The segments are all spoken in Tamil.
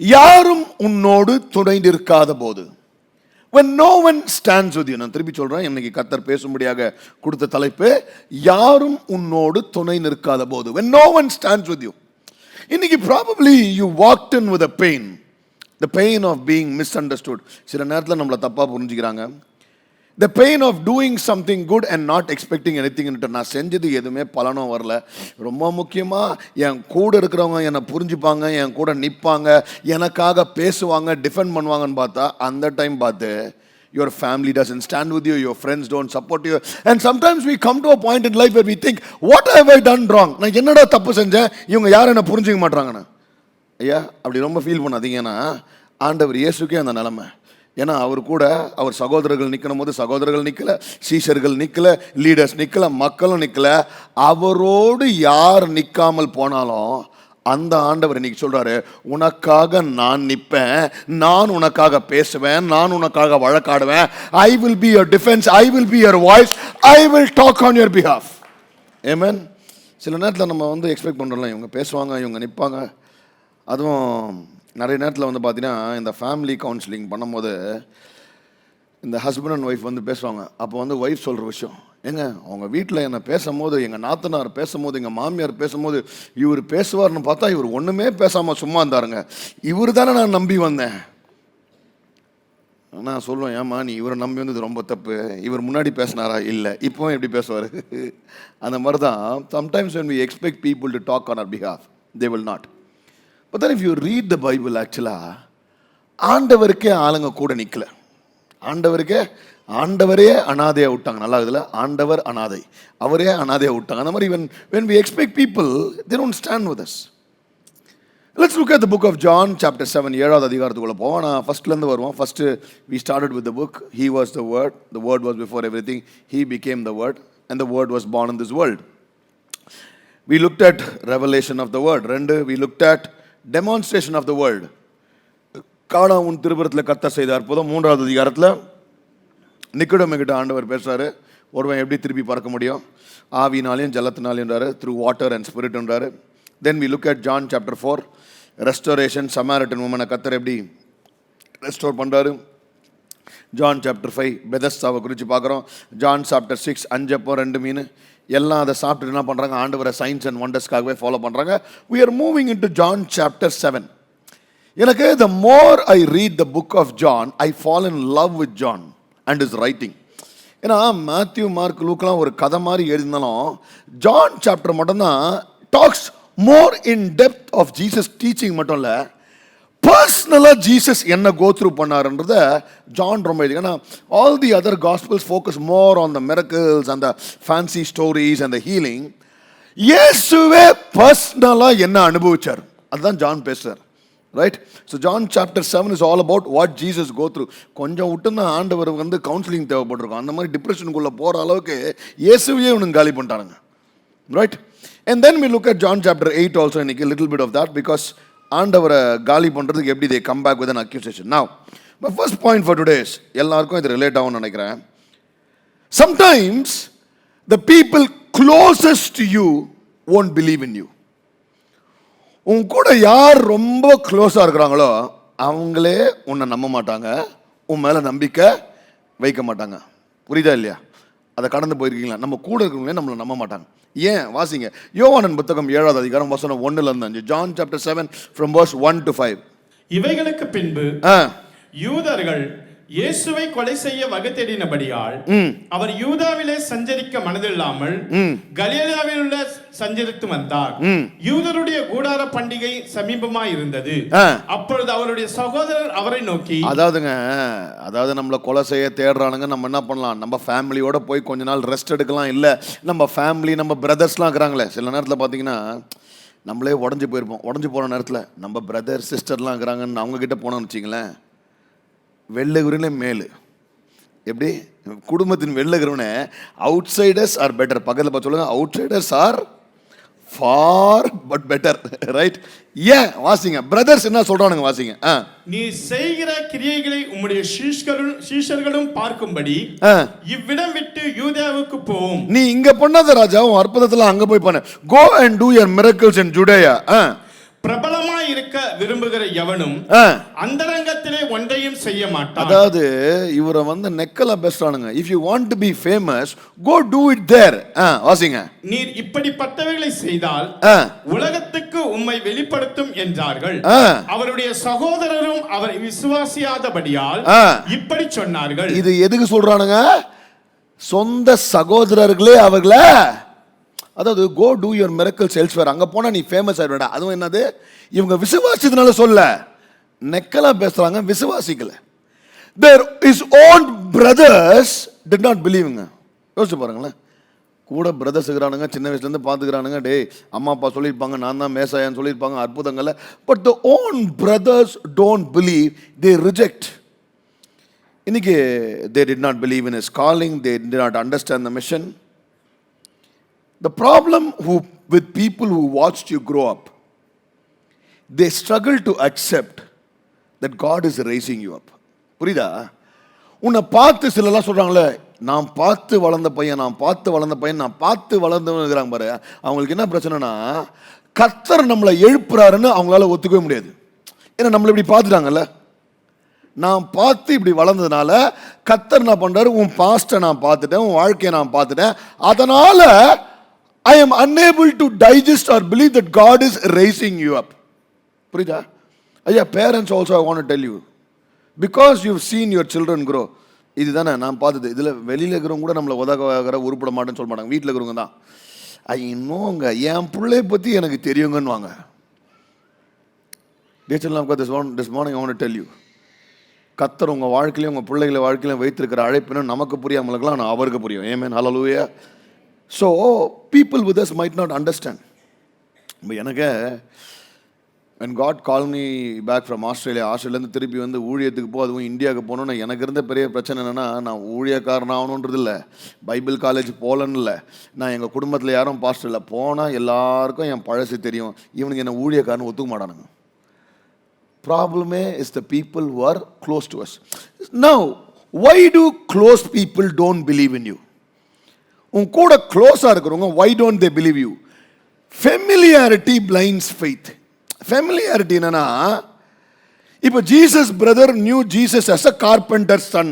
யாரும் உன்னோடு துணை நிற்காத போது, when no one stands with you. நான் திருப்பி சொல்றேன், இன்னைக்கு கர்த்தர் பேசும்படியாக கொடுத்த தலைப்பு யாரும் உன்னோடு துணை நிற்காத போது, when no one stands with you. இன்னைக்கு probably you walked in with a pain, the pain of being misunderstood. சில நேரத்தில் நம்மளை தப்பா புரிஞ்சுக்கிறாங்க. The pain of doing something good and not expecting anything in return. நான் செஞ்சது எதுவுமே பலனும் வரல. ரொம்ப முக்கியமாக என் கூட இருக்கிறவங்க என்னை புரிஞ்சுப்பாங்க, என் கூட நிற்பாங்க, எனக்காக பேசுவாங்க, டிஃபெண்ட் பண்ணுவாங்கன்னு பார்த்தா அந்த டைம் பார்த்து your family doesn't stand with you, your friends don't support you, and sometimes we come to a point in life where we think, what have I done wrong? நான் என்னடா தப்பு செஞ்சேன், இவங்க யாரும் என்ன புரிஞ்சுக்க மாட்டாங்கன்னு. ஐயா அப்படி ரொம்ப ஃபீல் பண்ணாதீங்கன்னா, ஆண்டவர் இயேசுக்கே அந்த நிலைமை. ஏன்னா அவர் கூட அவர் சகோதரர்கள் நிற்கணும் போது சகோதரர்கள் நிற்கல, சீஷர்கள் நிற்கல, லீடர்ஸ் நிற்கல, மக்களும் நிற்கல. அவரோடு யார் நிற்காமல் போனாலும் அந்த ஆண்டவர் இன்னைக்கு சொல்றாரு, உனக்காக நான் நிற்பேன், நான் உனக்காக பேசுவேன், நான் உனக்காக வழக்காடுவேன். I will be your defence, I will be your voice, I will talk on your behalf. ஆமென். சில நேரத்தில் நம்ம எக்ஸ்பெக்ட் பண்ணுறோம்ல, இவங்க பேசுவாங்க, இவங்க நிற்பாங்க. அதுவும் நிறைய நேரத்தில் பார்த்தீங்கன்னா இந்த ஃபேமிலி கவுன்சிலிங் பண்ணும்போது இந்த ஹஸ்பண்ட் அண்ட் ஒய்ஃப் பேசுவாங்க. அப்போ ஒய்ஃப் சொல்கிற விஷயம், ஏங்க அவங்க வீட்டில் என்னை பேசும்போது, எங்கள் நாத்தனார் பேசும்போது, எங்கள் மாமியார் பேசும்போது, இவர் பேசுவார்னு பார்த்தா இவர் ஒன்றுமே பேசாமல் சும்மா இருந்தாருங்க. இவர் தானே நான் நம்பி வந்தேன். நான் சொல்லுவேன், ஏம்மா நீ இவரை நம்பி வந்தது ரொம்ப தப்பு. இவர் முன்னாடி பேசினாரா? இல்லை. இப்போவும் எப்படி பேசுவார்? அந்த மாதிரி தான் sometimes when we expect people to talk on our behalf, they will not. But then if you read the Bible, actually ஆண்டவருக்கே ஆளுங்க கூட நிற்கல. ஆண்டவரே அனாதையை விட்டாங்க. நல்லா இதில் ஆண்டவர் அனாதை, அவரே அனாதையை விட்டாங்க. அந்த மாதிரி when we expect people, they don't stand with us. Let's look at the book of John chapter 7. 7வது அதிகாரத்துக்குள்ள போவோம். நான் ஃபர்ஸ்ட்லேருந்து வருவோம். First we started with the book. He was the word was before everything, he became the word, and the word was born in this world. We looked at revelation of the word. 2 we looked at demonstration of the word. கானான் திருப்பரத்தில் கர்த்தர் செய்த அற்புதம். 3வது அதிகாரத்தில் நிக்கோதேமுகிட்ட ஆண்டவர் பேசுறாரு, ஒருவன் எப்படி திருப்பி பறக்க முடியும், ஆவினாலையும் ஜலத்தினாலையும்ன்றாரு, through water and spirit என்றாரு. Then we look at John chapter 4, restoration, Samaritan woman கர்த்தர் எப்படி ரெஸ்டோர் பண்றாரு. John chapter 5 பெதஸ்தாவை குறித்து பார்க்குறோம். John chapter 6 5 2 மீன் எல்லாம் அதை சாப்பிட்டு என்ன பண்ணுறாங்க, ஆண்டவரை சயின்ஸ் அண்ட் ஒண்டர்ஸ்க்காகவே ஃபாலோ பண்ணுறாங்க. We are moving into John chapter 7. எனக்கு the more I read the book of John, I fall in love with John and his writing. ஏன்னா மேத்யூ, மார்க், லூக்கெலாம் ஒரு கதை மாதிரி எழுதினாலும் ஜான் சாப்டர் மட்டும்தான் talks more in depth of Jesus teaching மட்டும் இல்லை, பர்சனலாக ஜீசஸ் என்ன கோ த்ரூ பண்ணாருன்றத ஜான் ரொம்ப எழுதி. ஏன்னா all the other gospels focus more on the miracles and the fancy stories and the healing. இயேசுவே பர்சனலாக என்ன அனுபவிச்சார் அதுதான் ஜான் பேசுறார். Right. So John chapter 7 is all about what Jesus go through. கொஞ்சம் விட்டுன்னா ஆண்டவர் கவுன்சிலிங் தேவைப்பட்டிருக்கும். அந்த மாதிரி டிப்ரெஷனுக்குள்ளே போகிற அளவுக்கு இயேசுவே ஒன்று காலி பண்ணிட்டானுங்க. Right. And then we look at John chapter 8 also, இன்னைக்கு little bit of that, because ஆண்டவரை காலி பண்ணுறதுக்கு எப்படி they come back with an accusation. Now my first point for today is, எல்லாருக்கும் இது ரிலேட் ஆகும்னு நினைக்கிறேன். Sometimes the people closest to you won't believe in you. உன் கூட யார் ரொம்ப க்ளோஸாக இருக்கிறாங்களோ அவங்களே உன்னை நம்ப மாட்டாங்க, உன் மேலே நம்பிக்கை வைக்க மாட்டாங்க. புரியுதா இல்லையா? அதை கடந்து போயிருக்கீங்களா? நம்ம கூட இருக்கிறவங்களே நம்மளை நம்ப மாட்டாங்க. ஏன்? வாசிங்க யோவானின் புத்தகம் 7வது அதிகாரம் வசனம் 1-5. John chapter 7 from verse 1 to 5. இவைகளுக்கு பின்பு யூதர்கள் இயேசுவை கொலை செய்ய வகை தேடினபடியால் அவர் யூதாவிலே சஞ்சரிக்க மனதில்லாமல் கலிலேயாவில் உள்ள சஞ்சரித்து வந்தார். யூதருடைய கூடார பண்டிகை சமீபமாய் இருந்தது. அப்பொழுது அவருடைய சகோதரர் அவரை நோக்கி, அதாவது நம்மளை கொலை செய்ய தேடுறானுங்க, நம்ம என்ன பண்ணலாம், நம்ம ஃபேமிலியோட போய் கொஞ்ச நாள் ரெஸ்ட் எடுக்கலாம். இல்லை நம்ம ஃபேமிலி, நம்ம பிரதர்ஸ்லாம் இருக்கிறாங்களே, சில நேரத்தில் பார்த்தீங்கன்னா நம்மளே உடஞ்சி போயிருப்போம். உடஞ்சி போகிற நேரத்தில் நம்ம பிரதர் சிஸ்டர்லாம் இருக்கிறாங்கன்னு அவங்கக்கிட்ட போனோம்னு வச்சிங்களேன், வெள்ளைகுறினே மேலு. எப்படி குடும்பத்தின் வெள்ளைகுறவனே அவுட் சைடர்ஸ் ஆர் பெட்டர். பக்கத்தில் பார்த்து சொல்லுங்க, outsiders are far but better. Right. ஏன்? வாசிங்க பிரதர்ஸ் என்ன சொல்றானுங்க, வாசிங்க. நீ செய்கிற கிரியைகளை உம்முடைய சீஷர்களும் பார்க்கும்படி இவ்விடம் விட்டு யூதேயாவுக்கு போவோம். நீ இங்க பண்ணாத ராஜா, உன் அற்புதத்துல அங்க போய் பண்ண. Go and do your miracles in Judea. பிரபலமாய் இருக்க விரும்புகிற எவனும் அந்தரங்கத்திலே ஒன்றையும் செய்ய மாட்டான். அதாவது இவரை வந்து நெக்கல பேசுறானுங்க. If you want to be famous go to it there. வாசிங்க. நீர் இப்படிப்பட்டவைகளை செய்தால் உலகத்துக்கு உம்மை வெளிப்படுத்தும் என்றார்கள். அவருடைய சகோதரரும் அவரை விசுவாசியாதபடியால் இப்படி சொன்னார்கள். இது எதுக்கு சொல்றானுங்க? சொந்த சகோதரர்களே அவர்கள, அதாவது கோ டூ யுவர் மிரக்கிள்ஸ் எல்ஸ்வேர், அங்க போனா நீ ஃபேமஸ் ஆயிடுடா. அதுவும் என்னது, இவங்க விசுவாசித்தனால சொல்ல, நெக்கலா பேசுறாங்க, விசுவாசிக்கல. their his own brothers did not believe. யோசிச்சு பாருங்களேன். கூட பிரதர்ஸ் இருக்கிறானுங்க, சின்ன வயசுல இருந்து பாத்துக்கிறானுங்க, டே அம்மா அப்பா சொல்லியிருப்பாங்க நான் தான் மேசாயான்னு சொல்லியிருப்பாங்க, அற்புதங்கள்ல. But the own brothers don't believe, they reject. இன்னைக்கு they did not believe in his calling, they did not understand the mission. The problem with people who watched you grow up, they struggle to accept that God is raising you up. புரியுதா? உன்னை பார்த்து சிலலாம் சொல்றாங்களே, நான் பார்த்து வளர்ந்த பையன், நான் பார்த்து வளர்ந்த பையன், நான் பார்த்து வளர்ந்தவங்கிறாங்க பாரு. அவங்களுக்கு என்ன பிரச்சனைனா, கர்த்தர் நம்மளை எழுப்புறாருன்னு அவங்களால ஒத்துக்கவே முடியாது. ஏன்னா நம்மளை இப்படி பார்த்துட்டாங்கல்ல, நான் பார்த்து இப்படி வளர்ந்ததுனால கர்த்தர் என்ன பண்றாரு, உன் பாஸ்ட்டை நான் பார்த்துட்டேன், உன் வாழ்க்கையை நான் பார்த்துட்டேன், அதனால I am unable to digest or believe that God is raising you up. புரியுதா? ஐயா, parents also I want to tell you, because you've seen your children grow. இதுதானே நான் பார்த்தது. இதில் வெளியில் இருக்கிறவங்க கூட நம்மளை உதவ உருப்பட மாட்டேன்னு சொல்ல மாட்டாங்க, வீட்டில் இருக்கிறவங்க தான். இன்னுங்க என் பிள்ளைய பற்றி எனக்கு தெரியுங்கன்னு வாங்க. This morning I want to tell you, கர்த்தர் உங்கள் வாழ்க்கையிலையும் உங்கள் பிள்ளைகளை வாழ்க்கையிலையும் வைத்திருக்கிற அழைப்பினும் நமக்கு புரியாமலுக்கெல்லாம் நான் அவருக்கு புரியும். ஆமென், ஹல்லேலூயா. So people with us might not understand. But எனக்கு when God called me back from Australia, ஆஸ்திரேலியாவிலேருந்து திருப்பி வந்து ஊழியத்துக்கு அதுவும் இந்தியாவுக்கு போகணுன்னு எனக்கு இருந்த பெரிய பிரச்சனை என்னென்னா, நான் ஊழியக்காரன் ஆகணுன்றது இல்லை, பைபிள் காலேஜ் போகலன்னு இல்லை, நான் எங்கள் குடும்பத்தில் யாரும் பாஸ்டர் இல்லை, போனால் எல்லாருக்கும் என் பழசு தெரியும், இவனுக்கு என்ன ஊழியக்காரன்னு ஒத்துக்க மாட்டானுங்க. Problem is the people who are close to us. Now, why do close people don't believe in you? உன் கூட க்ளோஸாக இருக்கிறவங்க why don't they believe you? Familiarity blinds faith. Familiarity என்னன்னா, இப்போ Jesus brother new Jesus as a carpenter's son.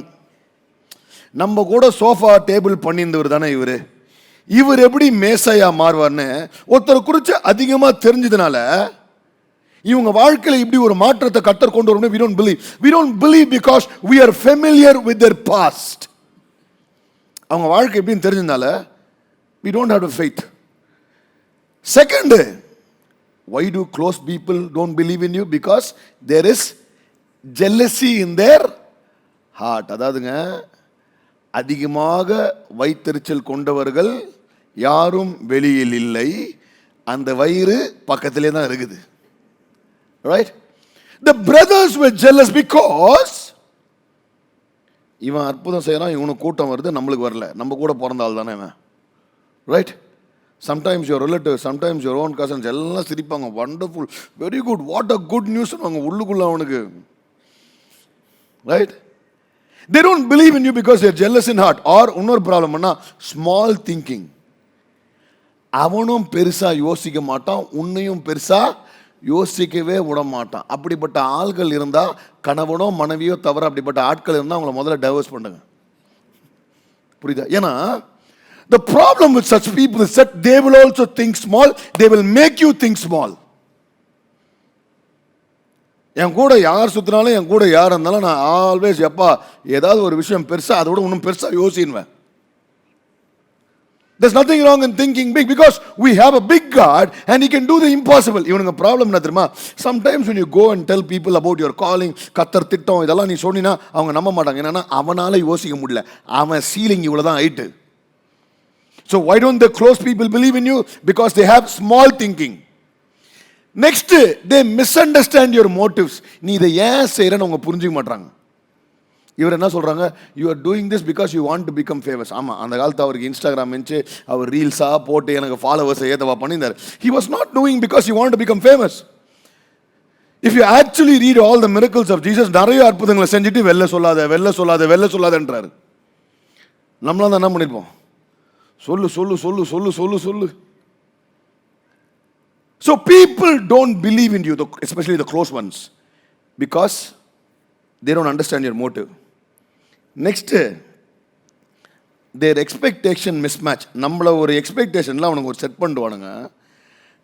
நம்ம கூட சோஃபா டேபிள் பண்ணியிருந்தவர் தானே இவர். இவர் எப்படி மேசையா மாறுவார்னு ஒருத்தர் குறித்து அதிகமாக தெரிஞ்சதுனால இவங்க வாழ்க்கையில் இப்படி ஒரு மாற்றத்தை கர்த்தர் கொண்டு வரணும். we don't believe because we are familiar with their past. அவங்க வாழ்க்கை எப்படின்னு தெரிஞ்சதுனால we don't have the faith. Second, why do close people don't believe in you? Because there is jealousy in their heart. அதாவதுங்க, அதிகமாக வைத்தறிச்சல் கொண்டவர்கள் யாரும் வெளியில் இல்லை, அந்த வயிறு பக்கத்திலே தான் இருக்குது. Right? The brothers were jealous because இவன் அற்புதம் செய்யறான், இவனுக்கு கூட்டம் வருது, நம்மளுக்கு வரல, நம்ம கூட பிறந்த ஆள் தானே இவன். Right? Sometimes your relative, sometimes your own Cousins எல்லாம் சிரிப்பாங்க, wonderful, very good, what a good news அவங்க உள்ளுக்குள்ள அவனுக்கு. Right? they don't believe in you because they are jealous in heart. Or இன்னொரு ப்ராப்ளம் என்ன, ஸ்மால் திங்கிங். அவனும் பெருசா யோசிக்க மாட்டான், உன்னையும் பெருசா யோசிக்கவே விட மாட்டான். அப்படிப்பட்ட ஆள்கள் இருந்தால், கணவனோ மனைவியோ தவிர அப்படிப்பட்ட ஆட்கள் இருந்தால் அவங்கள முதல்ல டைவர்ஸ் பண்ணுங்க. புரியுதா? ஏன்னா the problem with such people is that they will also think small, they will make you think small. என் கூட யார் சுத்தினாலும், என் கூட யார் இருந்தாலும் நான் ஆல்வேஸ் எப்பா ஏதாவது ஒரு விஷயம் பெருசா அதை விட இன்னும் பெருசா யோசின்வேன். There's nothing wrong in thinking big because we have a big God and he can do the impossible. இவனுங்க ப்ராப்ளம் என்ன தெரியுமா? Sometimes when you go and tell people about your calling, கர்த்தர் திட்டம் இதெல்லாம் நீ சொன்னீனா அவங்க நம்ப மாட்டாங்க. என்னன்னா அவனால யோசிக்க முடியல, அவன் சீலிங் இவ்வளவுதான் height. So why don't the close people believe in you? Because they have small thinking. Next, they misunderstand your motives. நீ இதை ஏன் செய்யறன்னு அவங்க புரிஞ்சுக்க மாட்டாங்க. இவர் என்ன சொல்றாங்க, you are doing this because you want to become famous. ஆமாம், அந்த காலத்து அவருக்கு இன்ஸ்டாகிராம் இருந்துச்சு, அவர் ரீல்ஸாக போட்டு எனக்கு ஃபாலோவர்ஸை ஏற்றவா பண்ணியிருந்தார். He was not doing because you want to become famous. If you actually read all the miracles of Jesus, நிறைய அற்புதங்களை செஞ்சுட்டு வெளில சொல்லாத வெளில சொல்லாத வெளில சொல்லாதன்றாரு. நம்மளாம் தான் என்ன பண்ணியிருப்போம், சொல்லு சொல்லு சொல்லு சொல்லு சொல்லு சொல்லு. So people don't believe in you, especially the close ones, because they don't understand your motive. Next, their expectation mismatch. நம்மள ஒரு எக்ஸ்பெக்டேஷன்ல அவனுங்க ஒரு செட் பண்ணுவானுங்க,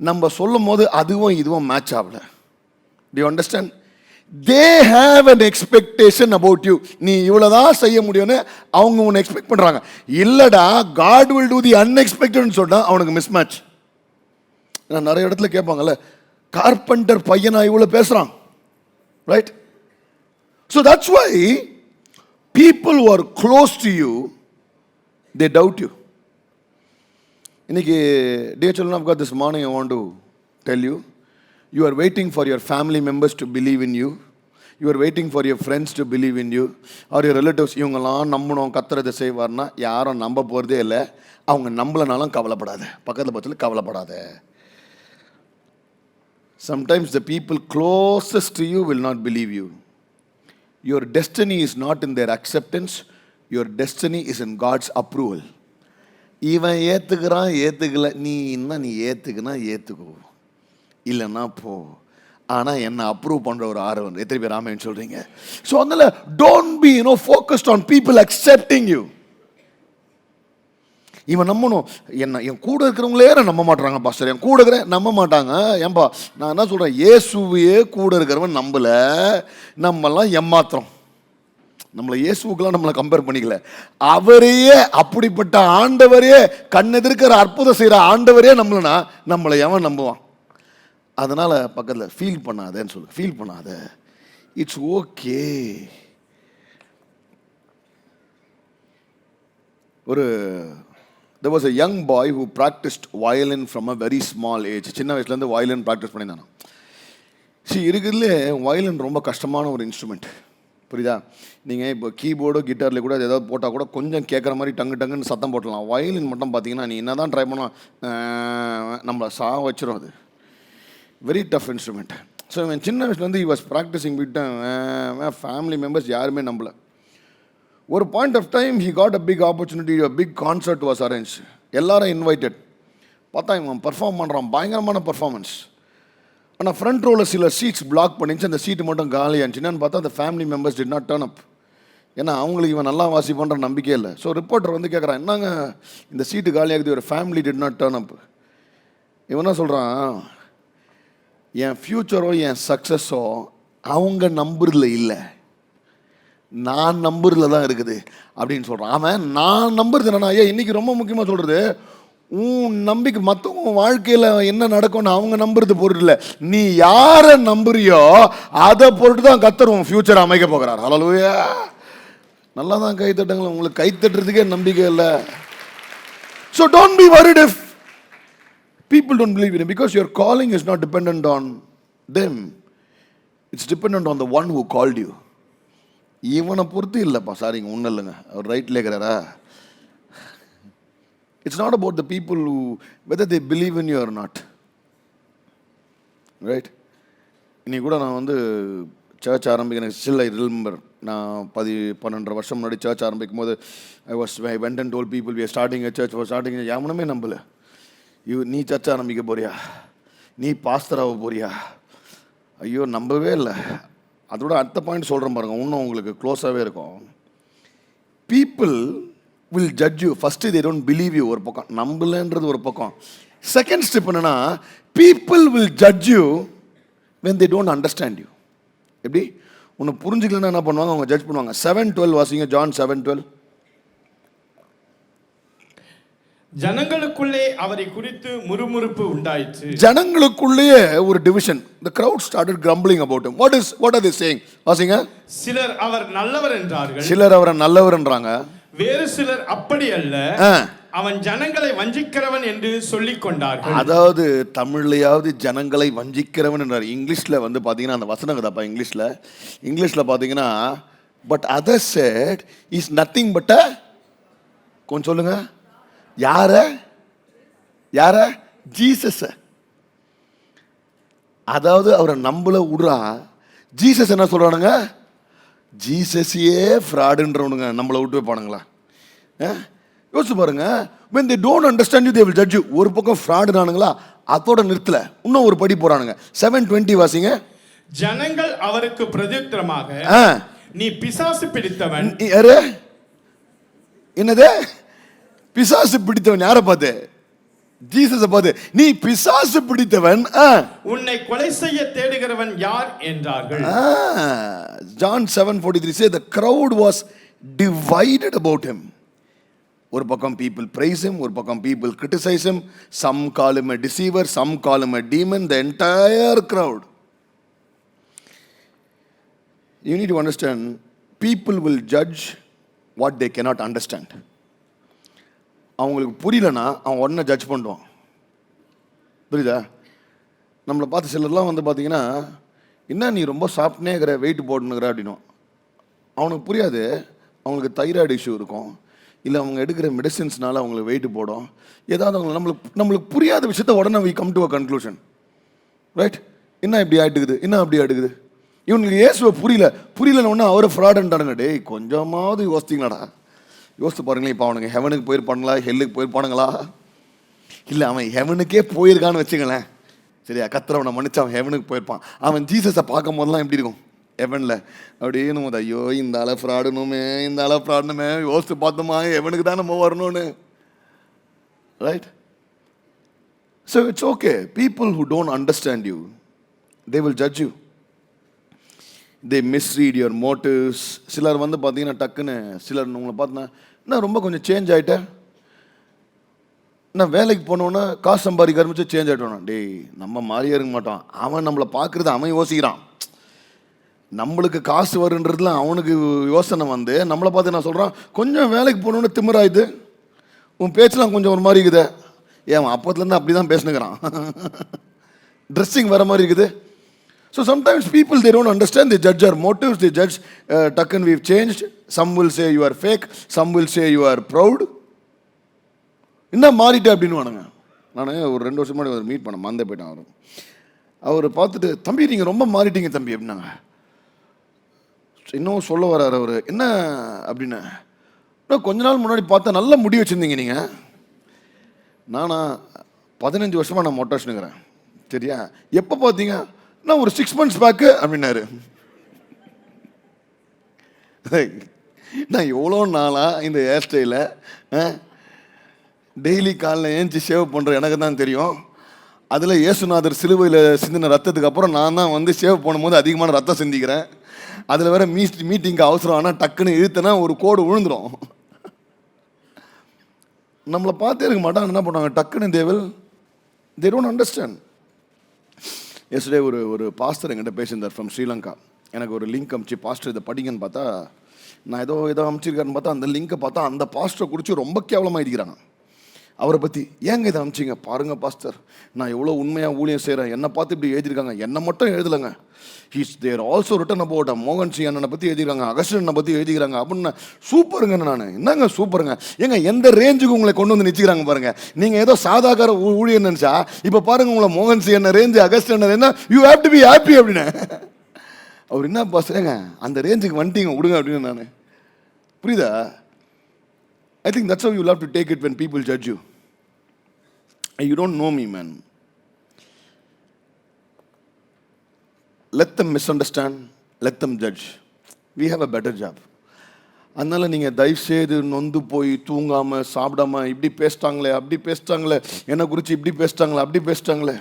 நம்ம சொல்லும் போது அதுவும் இதுவும் மேட்ச் ஆகல. Do you understand? They have an expectation about you. நீ இவ்வளவுதான் செய்ய முடியும்னு அவங்க உன்னை எக்ஸ்பெக்ட் பண்றாங்க. இல்லடா, God will do the unexpected சொன்னா அவனுக்கு மிஸ்மேட்ச். நான் நிறைய இடத்துல கேட்பாங்கல்ல, கார்பெண்டர் பையனா இவ்வளவு பேசுறான், right? So that's why people who are close to you, they doubt you. இன்னைக்கு dear children of God, this morning I want to tell you, you are waiting for your family members to believe in you. You are waiting for your friends to believe in you, or your relatives. இவங்கெல்லாம் நம்பணும், கத்துறதை செய்வார்னா யாரும் நம்ப போகிறதே இல்லை. அவங்க நம்பலனாலும் கவலைப்படாத, பக்கத்தில் பக்கத்தில் கவலைப்படாத. Sometimes the people closest to you will not believe you. Your destiny is not in their acceptance. Your destiny is in God's approval. இவன் ஏற்றுக்கிறான் ஏற்றுக்கல, நீ இன்னும் நீ ஏற்றுக்குனா ஏற்றுக்கோ, இல்லைன்னா போ, ஆனால் என்ன அப்ரூவ் பண்ணுற ஒரு ஆர்வம் எத்தனை பேர் ஆமேன்னு சொல்கிறீங்க? ஸோ அதனால don't be focused on people accepting you. இவன் நம்பணும், என் கூட இருக்கிறவங்களே நம்ப மாட்டாங்க பாஸ்டர், என் கூட இருக்கிற நம்ப மாட்டாங்க. ஏன்பா நான் என்ன சொல்கிறேன், இயேசுவையே கூட இருக்கிறவன் நம்பலை, நம்மெல்லாம் ஏமாத்திரம். நம்மளை இயேசுக்கெல்லாம் நம்மளை கம்பேர் பண்ணிக்கல, அவரையே அப்படிப்பட்ட ஆண்டவரையே கண்ணெதிர்க்கிற அற்புதம் செய்கிற ஆண்டவரையே நம்மளனா நம்மளை எவன் நம்புவான்? அதனால் பக்கத்தில் ஃபீல் பண்ணாதேன்னு சொல்லு, ஃபீல் பண்ணாத, it's okay. there was a young boy who practiced violin from a very small age. சின்ன வயசுலேருந்து வயலின் ப்ராக்டிஸ் பண்ணியிருந்தானோ. இருக்கிறதுலே வயலின் ரொம்ப கஷ்டமான ஒரு இன்ஸ்ட்ருமெண்ட், புரியுதா? நீங்கள் இப்போ கீபோர்டு கிட்டாரில் கூட ஏதாவது போட்டால் கூட கொஞ்சம் கேட்குற மாதிரி டங்குன்னு சத்தம் போட்டலாம். வயலின் மட்டும் பார்த்தீங்கன்னா நீ என்ன தான் ட்ரை பண்ணலாம், நம்மளை வச்சிரும். அது வெரி டஃப் இன்ஸ்ட்ருமெண்ட். ஸோ இவன் சின்ன வயசுலேருந்து he was practicing விட்டேன், ஃபேமிலி மெம்பர்ஸ் யாருமே நம்பலை. ஒரு point of time he got a big opportunity, a big concert was arranged. எல்லாரும் இன்வைட்டட். பார்த்தா இவன் பர்ஃபார்ம் பண்ணுறான், பயங்கரமான பர்ஃபார்மன்ஸ். ஆனால் ஃப்ரண்ட் ரோவில் சில சீட்ஸ் பிளாக் பண்ணிச்சு, அந்த சீட்டு மட்டும் காலியாச்சுன்னு பார்த்தா அந்த family members did not turn அப். ஏன்னா அவங்களுக்கு இவன் நல்லா வாசிப்பான்ற நம்பிக்கை இல்லை. ஸோ ரிப்போர்ட்டர் வந்து கேட்குறான், என்னங்க இந்த சீட்டு காலியாகுது, ஒரு ஃபேமிலி டிட் நாட் டர்ன் அப். இவன் என்ன சொல்கிறான், என் ஃப்யூச்சரோ என் சக்ஸஸோ அவங்க நம்புறதுல இல்லை, நான் நம்புறதுல தான் இருக்குது அப்படின்னு சொல்கிறான். அவன் நான் நம்புறது என்னன்னா, ஐயா இன்னைக்கு ரொம்ப முக்கியமாக சொல்கிறது, உன் நம்பிக்கை மற்றவங்க வாழ்க்கையில் என்ன நடக்கும்னு அவங்க நம்புறது பொருள் இல்லை, நீ யாரை நம்புறியோ அதை பொருட்டு தான் கர்த்தர் உன் ஃபியூச்சர் அமைக்க போகிறார். ஹல்லேலூயா. நல்லா தான் கை தட்டுங்களேன், உங்களுக்கு கை தட்டுறதுக்கே நம்பிக்கை இல்லை. So don't be worried if people don't believe in it, because your calling is not dependent on them, it's dependent on the one who called you. இவனை பொறுத்து இல்லைப்பா, சாரிங்க ஒன்றும் இல்லைங்க, அவர் ரைட்ல இருக்கிறாரா. It's not about the people who, whether they believe in you or not, right? இன்னைக்கு கூட நான் வந்து சர்ச் ஆரம்பிக்க, எனக்கு ஸ்டில் ஐ ரிமெம்பர், நான் 12 வருஷம் முன்னாடி சர்ச் ஆரம்பிக்கும் போது I went and told people we are starting a church, எவனுமே நம்பலை. நீ சர்ச் ஆரம்பிக்க போறியா, நீ பாஸ்டராக போறியா, ஐயோ நம்பவே இல்லை. அதோட அடுத்த பாயிண்ட் சொல்கிறேன் பாருங்க, இன்னும் உங்களுக்கு க்ளோஸாகவே இருக்கும். People will judge you. First they don't believe you, ஒரு பக்கம் நம்பலன்றது ஒரு பக்கம். செகண்ட் ஸ்டெப் என்னன்னா, people will judge you when they don't understand you. எப்படி உன்னை புரிஞ்சுக்கலன்னா என்ன பண்ணுவாங்க, அவங்க ஜட்ஜ் பண்ணுவாங்க. 7:12 வாசிங்க, John 7:12. ஜனங்களுக்குள்ளே அவரை குறித்து முறுமுறுப்பு உண்டாயிற்று. ஜனங்களுக்குள்ளேயே ஒரு division. The crowd started grumbling about him. What are they saying? வாசிங்க. சிலர் அவர் நல்லவர் என்றார்கள், சிலர் அவரை நல்லவர் என்றாங்க, வேறு சிலர் அப்படி அல்ல, அவன் ஜனங்களை வஞ்சிக்கிறவன் என்று சொல்லிக் கொண்டார்கள். அதாவது தமிழ்லையாவது ஜனங்களை வஞ்சிக்கிறவன் என்றார். இங்கிலீஷ்ல வந்து பாத்தீங்கன்னா அந்த வசனம் கதாப்பா, இங்கிலீஷ்ல பாத்தீங்கன்னா, but others said is nothing but a, கொஞ்சம் சொல்லுங்க, யார ஜீசஸ். அதாவது அவரை நம்பல விடுறா, ஜீசஸ் என்ன சொல்றானுங்க, ஜீசஸையே ஃப்ராடுன்றவனுங்க நம்மளை விட்டு வைப்பானுங்களா? யோசிச்சு பாருங்க. when they don't understand you they will judge you. ஒரு பக்கம் ஃப்ராட் நானுங்களா, அதோட நிறுத்தல, இன்னும் ஒரு படி போறானுங்க. 7:20 வாசிங்க. ஜனங்கள் அவருக்கு பிரதியுத்தரமாக, நீ பிசாசு பிடித்தவன். யாரு? என்னது? பிசாசு பிடித்தவன். யாரை பார்த்து? ஜீசஸை பார்த்து. நீ பிசாசு பிடித்தவன், உன்னை கொலை செய்ய தேடுகிறவன் யார் என்றார்கள். John 7:43 says the crowd was divided about him. ஒரு பக்கம் people praise him, ஒரு பக்கம் people criticize him. Some call him a deceiver, some call him a demon. The entire crowd. You need to understand, people will judge what they cannot understand. அவங்களுக்கு புரியலன்னா அவன் உடனே ஜட்ஜ் பண்ணுவான். புரியுதா? நம்மளை பார்த்து சிலர்லாம் வந்து பார்த்தீங்கன்னா, என்ன நீ ரொம்ப சாப்பிட்னே இருக்கிற, வெயிட் போட்டுனுங்கிற அப்படின்னும். அவனுக்கு புரியாது, அவங்களுக்கு தைராய்டு இஷ்யூ இருக்கும், இல்லை அவங்க எடுக்கிற மெடிசின்ஸ்னால அவங்களுக்கு வெயிட் போடும். ஏதாவது அவங்க நம்மளுக்கு புரியாத விஷயத்த உடனே we come to a conclusion. Right? என்ன இப்படி ஆகிட்டுக்குது, என்ன அப்படி ஆகிட்டுக்குது. இவனுக்கு இயேசுவை புரியலன்னு ஒன்று அவரை ஃப்ராடுன்ட்டானுங்க. டேய் கொஞ்சமாவது யோசித்தீங்களாடா? யோசித்து பாருங்களேன். இப்போ அவனுக்கு ஹெவனுக்கு போயிருப்பானுங்களா, ஹெல்லுக்கு போயிருப்பானுங்களா? இல்லை, அவன் ஹெவனுக்கே போயிருக்கான்னு வச்சுங்களேன். சரியா? கத்திரவனை மன்னிச்சு அவன் ஹெவனுக்கு போயிருப்பான். அவன் ஜீசஸை பார்க்கும் போதெல்லாம் எப்படி இருக்கும் ஹெவனில்? அப்படின்னு போது, ஐயோ இந்த அளவு ஃப்ராடுனுமே, இந்த அளவு ஃப்ராடுனுமே, யோசித்து பார்த்தோமா ஹெவனுக்கு தான் நம்ம வரணும்னு. Right? So it's okay. People who don't understand you, they will judge you. they misread your motives. சிலர் வந்து பார்த்தீங்கன்னா டக்குன்னு சிலர் உங்களை பார்த்தீங்கன்னா, நான் ரொம்ப கொஞ்சம் சேஞ்ச் ஆகிட்டேன், நான் வேலைக்கு போனோன்னா காசு சம்பாதிக்க ஆரம்பிச்சு சேஞ்ச் ஆகிட்டோன்னா. டேய் நம்ம மாதிரியே இருக்க மாட்டோம். அவன் நம்மளை பார்க்குறது அவன் யோசிக்கிறான். நம்மளுக்கு காசு வருன்றதுல அவனுக்கு யோசனை வந்து நம்மளை பார்த்து நான் சொல்கிறான், கொஞ்சம் வேலைக்கு போனோன்னு திமிராயுது, உன் பேச்செலாம் கொஞ்சம் ஒரு மாதிரி இருக்குது. ஏன் அப்போத்துலேருந்து அப்படி தான் பேசினுக்கிறான். ட்ரெஸ்ஸிங் வர மாதிரி இருக்குது. So sometimes people, they don't understand, they judge our motives, they judge, Takkan we've changed. Some will say you are fake, some will say you are proud. என்ன மாறிட்டே அப்படின்னு வானுங்க. நான் ஒரு 2 வருஷம் முன்னாடி மீட் பண்ண மறந்தே போயிட்டேன். அவர் பார்த்துட்டு, தம்பி நீங்கள் ரொம்ப மாறிட்டீங்க தம்பி அப்படின்னாங்க. இன்னும் சொல்ல வர்றாரு அவர். என்ன அப்படின்னு, கொஞ்ச நாள் முன்னாடி பார்த்தா நல்ல முடி வச்சுருந்தீங்க நீங்கள். நானா 15 வருஷமாக நான் மொட்டை வச்சுனுக்கிறேன். சரியா? எப்போ பார்த்தீங்க? நான் ஒரு 6 months பேக்கு அப்படின்னாரு. நான் எவ்வளோ நாளாக இந்த ஹேர் ஸ்டைலை டெய்லி காலைல ஏஞ்சி ஷேவ் பண்ணுற எனக்கு தான் தெரியும். அதில் இயேசுநாதர் சிலுவையில் சிந்தின ரத்தத்துக்கு அப்புறம் நான் தான் வந்து ஷேவ் பண்ணும்போது அதிகமான ரத்தம் சிந்திக்கிறேன். அதில் வேற மீட்டிங்க்கு அவசரம் ஆனால் டக்குன்னு இழுத்தனா ஒரு கோடு விழுந்துடும். நம்மளை பார்த்தே இருக்க மாட்டாங்க. என்ன பண்ணுவாங்க டக்குன்னு they don't understand. எஸ்டே ஒரு பாஸ்டர் என்கிட்ட பேசியிருந்தார் ஃப்ரம் ஸ்ரீலங்கா. எனக்கு ஒரு லிங்க் அமிச்சு, பாஸ்டர் இதை படிங்கன்னு பார்த்தா, நான் ஏதோ அமிச்சிருக்காருன்னு பார்த்தா அந்த லிங்கை பார்த்தா அந்த பாஸ்டரை குறித்து ரொம்ப கேவலமாக இருக்கிறாங்க. அவரை பற்றி ஏங்க இதை அமிச்சிங்க பாருங்கள் பாஸ்டர், நான் எவ்வளோ உண்மையாக ஊழியம் செய்கிறேன், என்னை பார்த்து இப்படி எழுதியிருக்காங்க. என்னை மட்டும் எழுதலைங்க, தேர் ஆல்சோ ரிட்டன் அபவுட் மோகன் சி அண்ணனை பற்றி எழுதிக்கிறாங்க, அகஸ்டனை பற்றி எழுதிக்கிறாங்க அப்படின்னு. சூப்பருங்க. நான் என்னங்க சூப்பருங்க. ஏங்க எந்த ரேஞ்சுக்கு உங்களை கொண்டு வந்து நிற்கிறாங்க பாருங்க. நீங்கள் ஏதோ சாதாரண ஊழியம் நினச்சா இப்போ பாருங்க உங்களை மோகன் சி அண்ணன் ரேஞ்சு, அகஸ்டன் என்ன, you have to be happy அப்படின்னு. அவர் என்ன பாஸ்டருங்க அந்த ரேஞ்சுக்கு வந்துட்டீங்க விடுங்க அப்படின்னு. நான் புரியுதா? I think that's how you'll have to take it when people judge you. You don't know me, man. Let them misunderstand, let them judge. We have a better job. அதனால் நீங்கள் தயவுசெய்து நொந்து போய் தூங்காமல் சாப்பிடாம இப்படி பேசிட்டாங்களே அப்படி பேசிட்டாங்களே, என்னை குறித்து இப்படி பேசிட்டாங்களே அப்படி பேசிட்டாங்களே.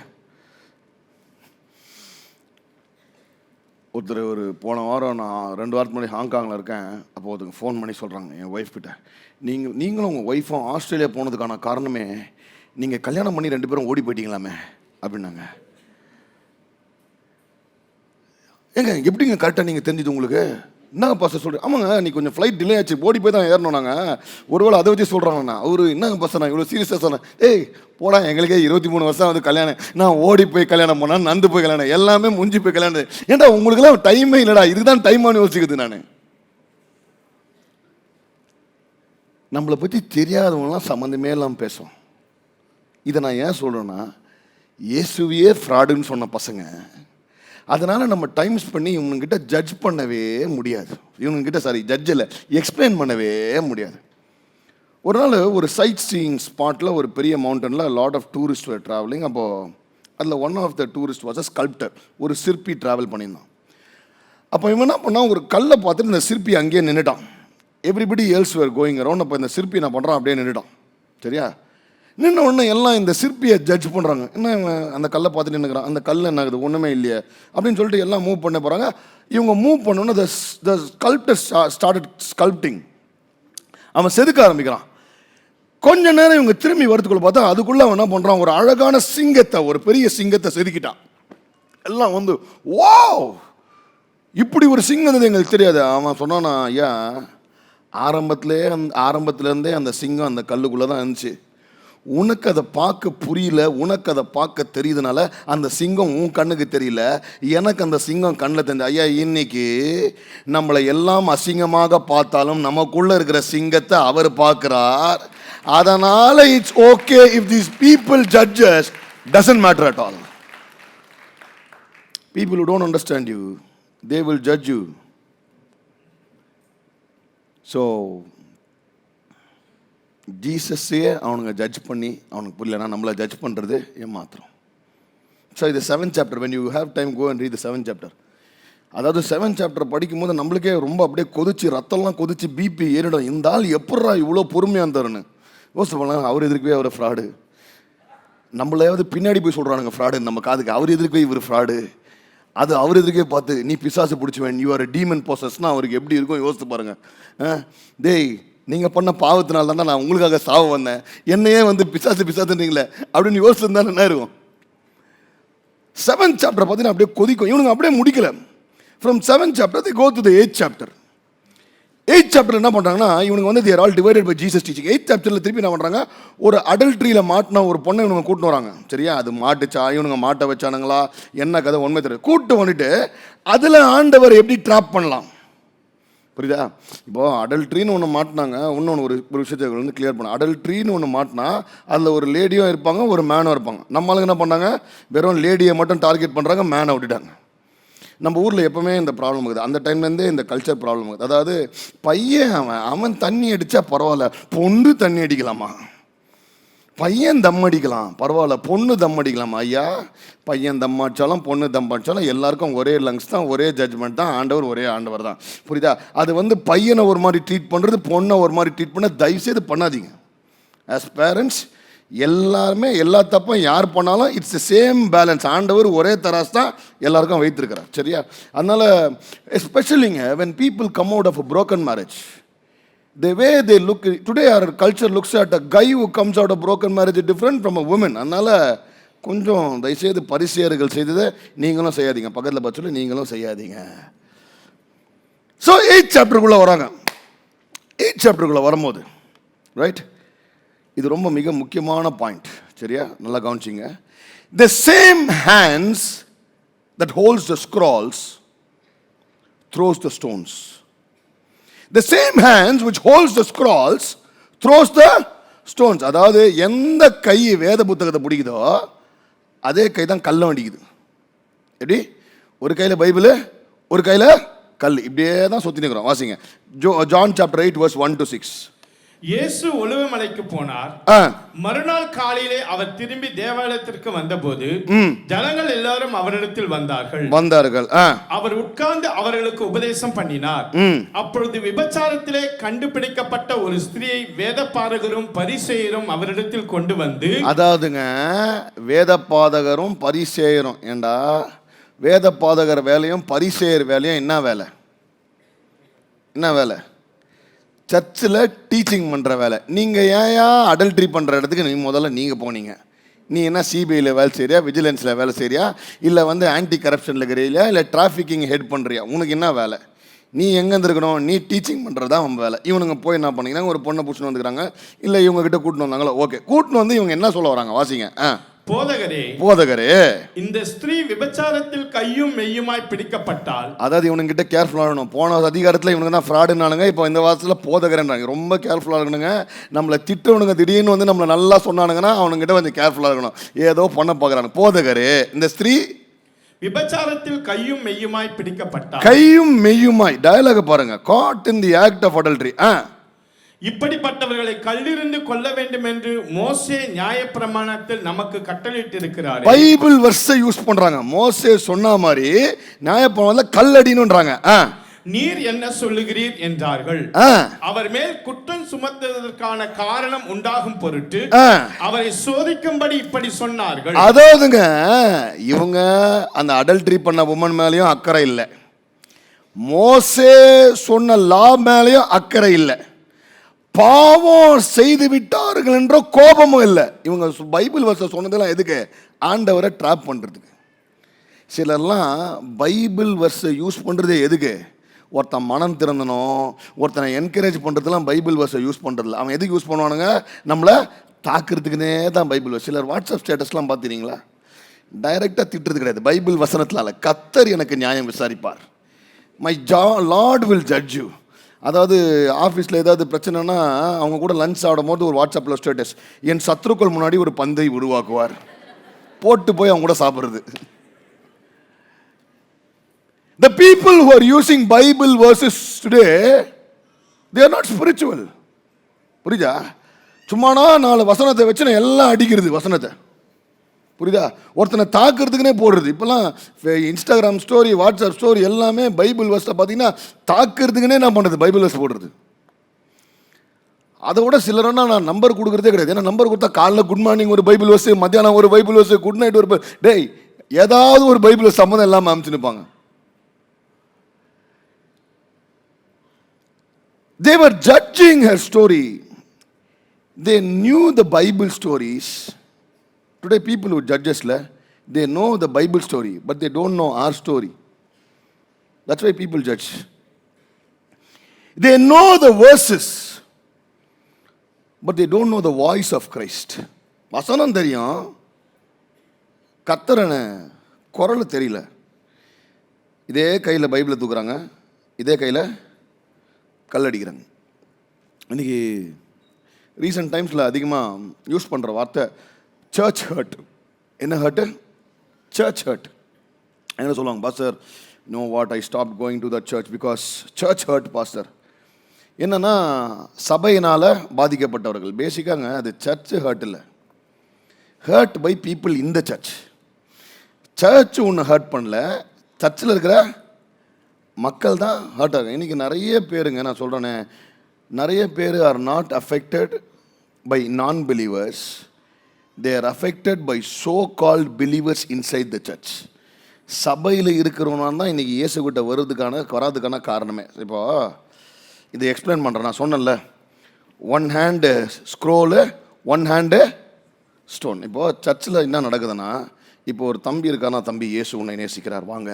ஒருத்தர் ஒரு போன வாரம் நான் 2 வாரத்துக்கு முன்னாடி ஹாங்காங்கில் இருக்கேன். அப்போ ஒருத்தங்க ஃபோன் பண்ணி சொல்கிறாங்க என் ஒய்ஃப் கிட்ட, நீங்களும் உங்கள் ஒய்ஃபும் ஆஸ்திரேலியா போனதுக்கான காரணமே நீங்கள் கல்யாணம் பண்ணி 2 பேரும் ஓடி போயிட்டீங்களாமே அப்படின்னாங்க. ஏங்க எப்படிங்க கரெக்டாக நீங்கள் தெரிஞ்சுது உங்களுக்கு? என்னங்க பாஸ்டர் சொல்கிறேன்? ஆமாங்க நீ கொஞ்சம் ஃப்ளைட் டிலே ஆச்சு, ஓடி போய் தான் ஏறணும். நாங்கள் ஒருவேளை அதை வச்சு சொல்கிறாங்கண்ணா. அவரு என்னங்க பாஸ்டர் நான் இவ்வளோ சீரியஸாக சொன்னேன். ஏய் போடா, எங்களுக்கே 23 வருஷம் வந்து கல்யாணம், நான் ஓடி போய் கல்யாணம் பண்ணேன், நந்து போய் கல்யாணம், எல்லாமே முடிஞ்சு போய் கல்யாணம். ஏன்டா உங்களுக்குலாம் டைமே இல்லைடா, இதுதான் டைமானு யோசிக்குது. நான் நம்மளை பற்றி தெரியாதவங்களாம் சம்மந்தமே இல்லாமல் பேசுவோம். இதை நான் ஏன் சொல்கிறேன்னா, இயேசுவையே ஃப்ராடுன்னு சொன்ன பசங்க, அதனால் நம்ம டைம்ஸ் பண்ணி இவனுங்கிட்ட ஜட்ஜ் பண்ணவே முடியாது. ஜட்ஜில் எக்ஸ்பிளைன் பண்ணவே முடியாது. ஒரு நாள் ஒரு சைட் சீயிங் ஸ்பாட்டில் ஒரு பெரிய மவுண்டனில் lot of tourist were travelling. அப்போது அதில் one of the tourist was a sculptor, ஒரு சிற்பி ட்ராவல் பண்ணியிருந்தான். அப்போ இவன் என்ன பண்ணான், ஒரு கல்லை பார்த்துட்டு இந்த சிற்பி அங்கேயே நின்றுட்டான். எவ்ரிபடி எல்ஸ் வேர் கோயிங் அரவுண்ட். அப்போ இந்த சிற்பி என்ன பண்ணுறான், அப்படியே நின்றுட்டான். சரியா, நின்ன உடனே எல்லாம் இந்த சிற்பியை ஜட்ஜ் பண்ணுறாங்க. என்ன அந்த கல்லை பார்த்துட்டு நின்றுக்கிறான், அந்த கல் என்ன ஆகுது, ஒன்றுமே இல்லையே அப்படின்னு சொல்லிட்டு எல்லாம் மூவ் பண்ண போகிறாங்க. இவங்க மூவ் பண்ணோன்னே த ஸ்கல்ப்டர் ஸ்டார்டட் ஸ்கல்ப்டிங். அவன் செதுக்க ஆரம்பிக்கிறான். கொஞ்ச நேரம் இவங்க திரும்பி வரத்துக்குள்ள பார்த்தா அதுக்குள்ளே அவன் என்ன பண்ணுறான், ஒரு அழகான சிங்கத்தை, ஒரு பெரிய சிங்கத்தை செதுக்கிட்டான். எல்லாம் வந்து வாவ், இப்படி ஒரு சிங்கம் இருந்தது எங்களுக்கு தெரியாது. அவன் சொன்னானா, ஐயா ஆரம்பத்துலேருந்தே அந்த சிங்கம் அந்த கல்லுக்குள்ளே தான் இருந்துச்சு. உனக்கு அதை பார்க்க புரியல, உனக்கு அதை பார்க்க தெரியுதுனால அந்த சிங்கம் உன் கண்ணுக்கு தெரியல, எனக்கு அந்த சிங்கம் கண்ணில் தெரிஞ்ச. ஐயா, இன்னைக்கு நம்மளை எல்லாம் அசிங்கமாக பார்த்தாலும் நமக்குள்ள இருக்கிற சிங்கத்தை அவர் பார்க்கிறார். அதனால it's okay if these people judges, doesn't matter at all. People who don't understand you, they will judge you. So ஜீசஸையே அவனுங்க ஜட்ஜ் பண்ணி அவனுக்கு புரியலன்னா நம்மளை ஜட்ஜ் பண்ணுறது ஏமாத்திரம். ஸோ இது 7th chapter. when you have time go and read the 7th chapter. அதாவது 7th chapter படிக்கும்போது நம்மளுக்கே ரொம்ப அப்படியே கொதிச்சு, ரத்தம்லாம் கொதிச்சு, பிபி ஏறிடும். இந்த ஆள் எப்படா இவ்வளோ பொறுமையாக இருந்தாருன்னு யோசிச்சு பண்ணலாம். அவர் எதிர்க்கவே அவர் ஃப்ராடு, நம்மளையாவது பின்னாடி போய் சொல்கிறானுங்க ஃப்ராடு நம்ம காதுக்கு. அவர் எதிர்க்கவே இவர் ஃப்ராடு, அது அவர் எதிர்க்கே பார்த்து நீ பிசாசு பிடிச்சுவேன், யூ ஆர் டீமன் ப்ராசஸ்னால் அவருக்கு எப்படி இருக்கும் யோசித்து பாருங்க. டேய், நீங்கள் பண்ண பாவத்தினால தானே நான் உங்களுக்காக சாவ வந்தேன், என்னையே வந்து பிசாசுன்றீங்களே அப்படின்னு யோசிச்சுருந்தானே என்ன இருக்கும். 7th chapter பார்த்தீங்கன்னா அப்படியே கொதிக்கும். இவனுங்க அப்படியே முடிக்கல. From 7th chapter they go to the 8th chapter. 8th chapter என்ன பண்ணுறாங்கன்னா, இவனுங்க வந்து they are all divided by Jesus teaching. 8th chapter திருப்பி என்ன பண்ணுறாங்க, ஒரு அடல்ட்ரியில் மாட்டின ஒரு பொண்ணை இவனுங்க கூட்டின்னு வராங்க. சரியா, அது மாட்டுச்சா, இவனுங்க மாட்டை வச்சானுங்களா, என்ன கதை உண்மை தெரியும். கூப்பிட்டு வந்துட்டு அதில் ஆண்டவர் எப்படி ட்ராப் பண்ணலாம், புரியுதா? இப்போது அடல்ட்ரின்னு ஒன்று மாட்டினாங்க. இன்னொன்று ஒரு விஷயத்தை வந்து கிளியர் பண்ண. அடல்ட்ரின்னு ஒன்று மாட்டினா அதில் ஒரு லேடியும் இருப்பாங்க, ஒரு மேனும் இருப்பாங்க. நம்மளுக்கு என்ன பண்ணாங்க, வெறும் லேடியை மட்டும் டார்கெட் பண்ணுறாங்க, மேனை விட்டுட்டாங்க. நம்ம ஊரில் எப்போவுமே இந்த ப்ராப்ளம் இருக்குது, அந்த டைம்லேருந்தே இந்த கல்ச்சர் ப்ராப்ளம் இருக்குது. அதாவது பையன் அவன் தண்ணி அடித்தா பரவாயில்ல, பொண்ணு தண்ணி அடிக்கலாமா, பையன் தம் அடிக்கலாம் பரவாயில்ல, பொண்ணு தம் அடிக்கலாமா. ஐயா, பையன் தம் அடித்தாலும் பொண்ணு தம் அடித்தாலும் எல்லாருக்கும் ஒரே லங்ஸ் தான், ஒரே ஜட்ஜ்மெண்ட் தான், ஆண்டவர் ஒரே ஆண்டவர் தான், புரியுதா? அது வந்து பையனை ஒரு மாதிரி ட்ரீட் பண்ணுறது, பொண்ணை ஒரு மாதிரி ட்ரீட் பண்ண தயவுசெய்து பண்ணாதீங்க. ஆஸ் பேரண்ட்ஸ் எல்லாருமே எல்லா தப்பும் யார் பண்ணாலும் இட்ஸ் த சேம் பேலன்ஸ். ஆண்டவர் ஒரே தராஸ் தான் எல்லாருக்கும் வைத்திருக்கிறார். சரியா, அதனால் எஸ்பெஷலிங்க when people come out of a broken marriage, the way they look today, our culture looks at a guy who comes out of broken marriage different from a woman. அதனால் கொஞ்சம் தயவுசெய்து பரிசேயர்கள் செய்ததை நீங்களும் செய்யாதீங்க, பக்கத்தில் பார்த்து சொல்லி நீங்களும் செய்யாதீங்க. ஸோ 8th chapter வராங்க. 8th chapter வரும்போது ரைட், இது ரொம்ப மிக முக்கியமான பாயிண்ட். சரியா, நல்லா கவனிச்சிங்க. The same hands that holds the scrolls throws the stones. The same hands which holds the scrolls throws the stones. அதாவது எந்த கை வேத புத்தகத்தை பிடிக்குதோ அதே கை தான் கல்லை அடிக்குது. எப்படி, ஒரு கையில் பைபிள், ஒரு கையில் கல், இப்படியே தான் சுற்றி நிற்கிறோம். வாசிங்க John chapter 8 verse 1 to 6. இயேசு ஒலிவமலைக்கு போனார். மறுநாள் காலையிலே அவர் திரும்பி தேவாலயத்திற்கு வந்தபோது ஜனங்கள் எல்லாரும் அவரிடத்தில் வந்தார்கள். அவர் உட்கார்ந்து அவர்களுக்கு உபதேசம் பண்ணினார். அப்பொழுது விபச்சாரத்திலே கண்டுபிடிக்கப்பட்ட ஒரு ஸ்திரியை வேதபாரகரும் பரிசேயரும் அவரிடத்தில் கொண்டு வந்து, அதாவதுங்க வேதபாதகரும் பரிசேயரும், ஏண்டா வேதபாதகர் வேலையும் பரிசேயர் வேலையும் என்ன வேலை, என்ன வேலை? சர்ச்சில் டீச்சிங் பண்ணுற வேலை. நீங்கள் ஏன் அடல்ட்ரி பண்ணுற இடத்துக்கு முதல்ல நீங்கள் போனீங்க? நீ என்ன சிபிஐயில் வேலை செய்கிறியா, விஜிலன்ஸில் வேலை செய்கிறியா, இல்லை வந்து ஆன்டி கரப்ஷனில் இருக்கிறியா, இல்லை டிராஃபிக்கிங் ஹெட் பண்ணுறியா? உனக்கு என்ன வேலை? நீ எங்கே இருந்துருக்கணும்? நீ டீச்சிங் பண்ணுறது தான் உங்கள் வேலை. இவனுங்க போய் என்ன பண்ணிக்கிறாங்க, ஒரு பொண்ணை பிடிச்சின்னு வந்துக்கிறாங்க, இல்லை இவங்ககிட்ட கூட்டின்னு வந்தாங்களோ, ஓகே, கூட்டின்னு வந்து இவங்க என்ன சொல்ல வராங்க, வாசிங்க. போதகரே, இந்த ஸ்திரீ விபச்சாரத்தில் கையும் மெய்யுமாய் பிடிக்கப்பட்டால். அதாவது இவனுங்க கிட்ட கேர்ஃபுல்லா இருக்கணும். போன அதிகாரத்தில் இவனுங்க தான் ஃப்ராடுனானுங்க, இப்போ இந்த வாரத்தில் போதகரன்றாங்க. ரொம்ப கேர்ஃபுல்லாக இருக்கணுங்க. நம்மளை திட்டவனுங்க திடீர்னு வந்து நம்மளை நல்லா சொன்னானுங்கன்னா அவனுங்கிட்ட கொஞ்சம் கேர்ஃபுல்லாக இருக்கணும். ஏதோ பண்ண பார்க்குறாங்க. போதகரே, இந்த ஸ்திரீ விபச்சாரத்தில் கையும் மெய்யுமாய் பிடிக்கப்பட்டால். கையும் மெய்யுமாய் டயலாக் பாருங்க. Caught in the act of adultery. இப்படிப்பட்டவர்களை கல்லெறிந்து கொல்ல வேண்டும் என்று மோசே நியாயப்பிரமாணத்தில் நமக்கு கட்டளையிட்டிருக்கிறார். பைபிள் வெர்ஸை யூஸ் பண்றாங்க. மோசே சொன்ன மாதிரி நியாயப்பிரமாணத்துல கல்லடின்னுன்றாங்க. நீர் என்ன சொல்லுகிறீர் என்றார்கள். அவர் மேல் குற்றம் சுமத்துவதற்கான காரணம் உண்டாகும் பொருட்டு அவரை சோதிக்கும்படி இப்படி சொன்னார்கள். அதாவதுங்க, இவங்க அந்த அடல்ட்ரி பண்ண உமன் மேலயும் அக்கறை இல்லை, மோசே சொன்ன லா மேலயும் அக்கறை இல்லை, பாவம் செய்து விட்டார்கள் என்ற கோபமும் இல்லை. இவங்க பைபிள் வசனம் சொன்னதெல்லாம் எதுக்கு? ஆண்டவரை ட்ராப் பண்றதுக்கு. சிலர்லாம் பைபிள் வர்ஸை யூஸ் பண்றதே எதுக்கு? ஒருத்தன் மனம் திறந்தனும், ஒருத்தனை என்கரேஜ் பண்ணுறதுலாம் பைபிள் வர்ஸை யூஸ் பண்ணுறதில்ல. அவன் எதுக்கு யூஸ் பண்ணுவானுங்க? நம்மளை தாக்குறதுக்குன்னே தான் பைபிள் வர்ஸ். சிலர் வாட்ஸ்அப் ஸ்டேட்டஸ்லாம் பார்த்துறீங்களா? டைரெக்டாக திட்டுறது கிடையாது, பைபிள் வசனத்தினால. கர்த்தர் எனக்கு நியாயம் விசாரிப்பார், my lord will judge you. அதாவது ஆஃபீஸில் ஏதாவது பிரச்சனைனா அவங்க கூட லஞ்ச் சாப்பிடும் போது ஒரு வாட்ஸ்அப்பில் ஸ்டேட்டஸ், என் சத்ருக்கள் முன்னாடி ஒரு பந்தை உருவாக்குவார், போட்டு போய் அவங்க கூட சாப்பிட்றது. The people who are using Bible verses today, they are not spiritual. புரியுதா? சும்மானா 4 வசனத்தை வச்சு நான் எல்லாம் அடிக்கிறது வசனத்தை. புரியுதா? ஒருத்தனை தாக்குறதுக்குனே போடுறது. இப்போலாம் இன்ஸ்டாகிராம் ஸ்டோரி, வாட்ஸ்அப் ஸ்டோரி எல்லாமே பைபிள் வர்ஸில் பார்த்தீங்கன்னா தாக்குறதுக்குனே நான் பண்ணுறது பைபிள் வர்ஸ் போடுறது. அதை விட சிலரனா நான் நம்பர் கொடுக்குறதே கிடையாது. ஏன்னா நம்பர் கொடுத்தா காலைல குட் மார்னிங் ஒரு பைபிள் வர்ஸ், மத்தியானம் ஒரு பைபிள் வர்ஸ், குட் நைட் ஒரு டேய் ஏதாவது ஒரு பைபிள் வர்ஸ் சம்மந்தம் இல்லாமல் அமைச்சுன்னுப்பாங்க. They were judging her story. They knew the Bible stories. Today people who judge us, they know the Bible story, but they don't know our story. That's why people judge. They know the verses, but they don't know the voice of Christ. வசனம் தெரியும், கர்த்தரன குரல் தெரியல. இதே கையில் பைபிளை தூக்குறாங்க, இதே கையில் கல்லடிக்கிறாங்க. இன்றைக்கி ரீசெண்ட் டைம்ஸில் அதிகமாக யூஸ் பண்ணுற வார்த்தை சர்ச் ஹர்ட். என்ன ஹர்ட்டு? Church hurt. என்ன சொல்லுவாங்க? Pastor, no what, I stop going to the church because church hurt pastor. என்னென்னா சபையினால் பாதிக்கப்பட்டவர்கள். பேசிக்காங்க அது சர்ச் ஹர்ட் இல்லை, hurt by people in the church. Church ஒன்று ஹர்ட் பண்ணல, சர்ச்சில் இருக்கிற மக்கள் தான் ஹர்ட் ஆகும். இன்றைக்கி நிறைய பேருங்க, நான் சொல்கிறேனே, நிறைய பேர் are not affected by non believers, they are affected by so called believers inside the church. சபையில் இருக்கிறவனா தான் இன்றைக்கி இயேசுகிட்ட வராதுக்கான காரணமே. இப்போது இதை எக்ஸ்பிளைன் பண்ணுறேன். நான் சொன்னேன்ல, 1 ஹேண்டு ஸ்க்ரோலு 1 ஹேண்டு ஸ்டோன். இப்போது சர்ச்சில் என்ன நடக்குதுன்னா, இப்போ ஒரு தம்பி இருக்கானா, தம்பி இயேசு உன்னை நேசிக்கிறார், வாங்க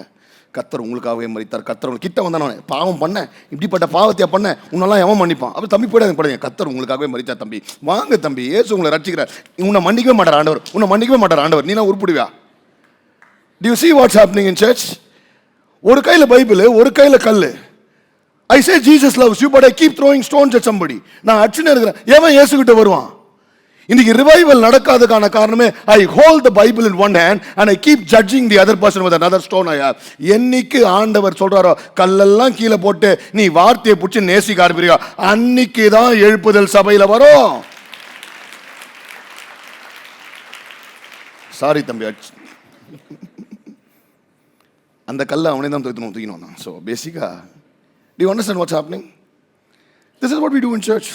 கர்த்தர் உங்களுக்காகவே மரித்தார், கர்த்தர் கிட்ட வந்தானே, பாவம் பண்ண, இப்படிப்பட்ட பாவத்தையா பண்ண, உன்னெல்லாம் எவன் மன்னிப்பான்? அப்போ தம்பி போயிடாங்க, கர்த்தர் உங்களுக்காகவே மரித்தார் தம்பி, வாங்க தம்பி இயேசு உங்களை ரட்சிக்கிறார், உன்னை மன்னிக்கவே மாட்டார் ஆண்டவர், உன்னை மன்னிக்கவே மாட்டார் ஆண்டவர், நீ நான் உருப்பிடுவியா? Do you see what's happening in church? ஒரு கையில் பைபிள், ஒரு கையில் கல். I say Jesus loves you, but I keep throwing stones at somebody. நான் அடிச்சுன்னு இருக்கிறேன், எவன் இயேசுகிட்ட வருவான்? இன்னைக்கு ரிவைவல் நடக்காததுக்கான காரணமே, ஐ hold the Bible in one hand and I keep judging the other person with another stone I have. என்னைக்கு ஆண்டவர் சொல்றாரோ கல்லெல்லாம் கீழே போட்டு நீ வார்த்தையை பிடிச்சி நேசிக்க ஆரம்பிக்கிறியோ, அன்னைக்கு தான் எழுப்புதல் சபையில் வரும். சாரி தம்பி, அந்த கல்லை அவனே தான் தூக்கணும். ஸோ பேசிக்கா, do you understand what's happening? This is what we do in church.